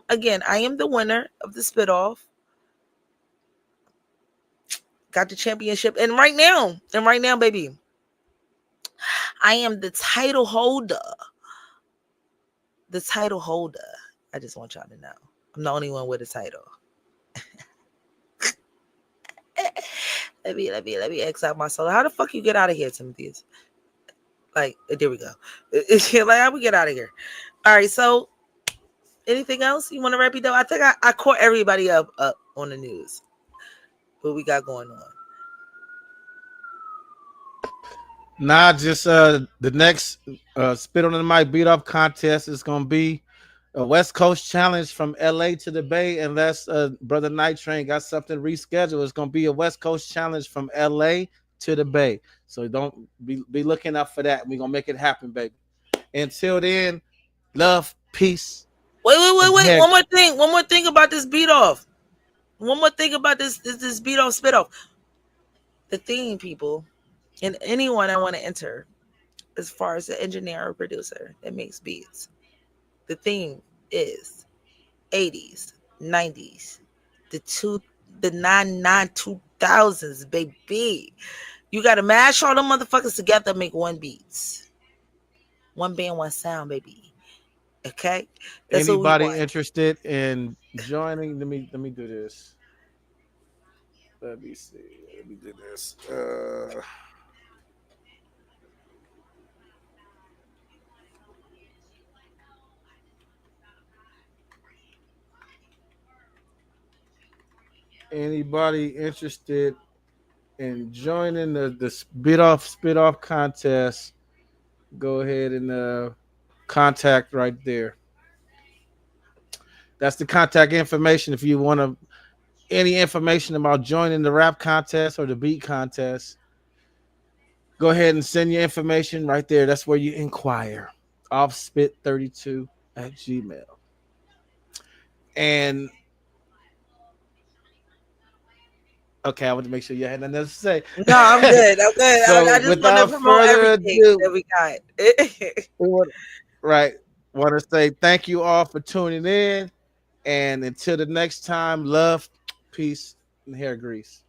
Again, I am the winner of the spit off. Got the championship, and right now, baby, I am the title holder. The title holder. I just want y'all to know, I'm the only one with a title. Let me X out my soul. How the fuck you get out of here, Timothy? Like, there we go. Like, how we get out of here? All right. So, anything else you want to wrap it up? I think I caught everybody up on the news. What we got going on? Nah, just the next spit on the mic beat off contest is gonna be a West Coast challenge from LA to the Bay, unless Brother Night Train got something rescheduled. It's gonna be a West Coast challenge from LA to the Bay. So don't be looking out for that. We're gonna make it happen, baby. Until then, love, peace. Wait. And One more thing about this beat off. One more thing about this beat off spit off. The theme, people, and anyone I want to enter, as far as the engineer or producer that makes beats. The theme is 80s, 90s, the 2000s, baby. You gotta mash all the motherfuckers together, make one beats. One band, one sound, baby. Okay? That's what we anybody want. interested in joining, let me do this. Let me see. Let me do this. Anybody interested in joining the spit off contest? Go ahead and contact right there. That's the contact information. If you want any information about joining the rap contest or the beat contest, go ahead and send your information right there. That's where you inquire. offspit32@gmail. And okay, I want to make sure you had nothing else to say. No, I'm good. I'm good. I So just want to without promote further everything ado, that we got. we want, right, want to say thank you all for tuning in. And until the next time, love, peace, and hair grease.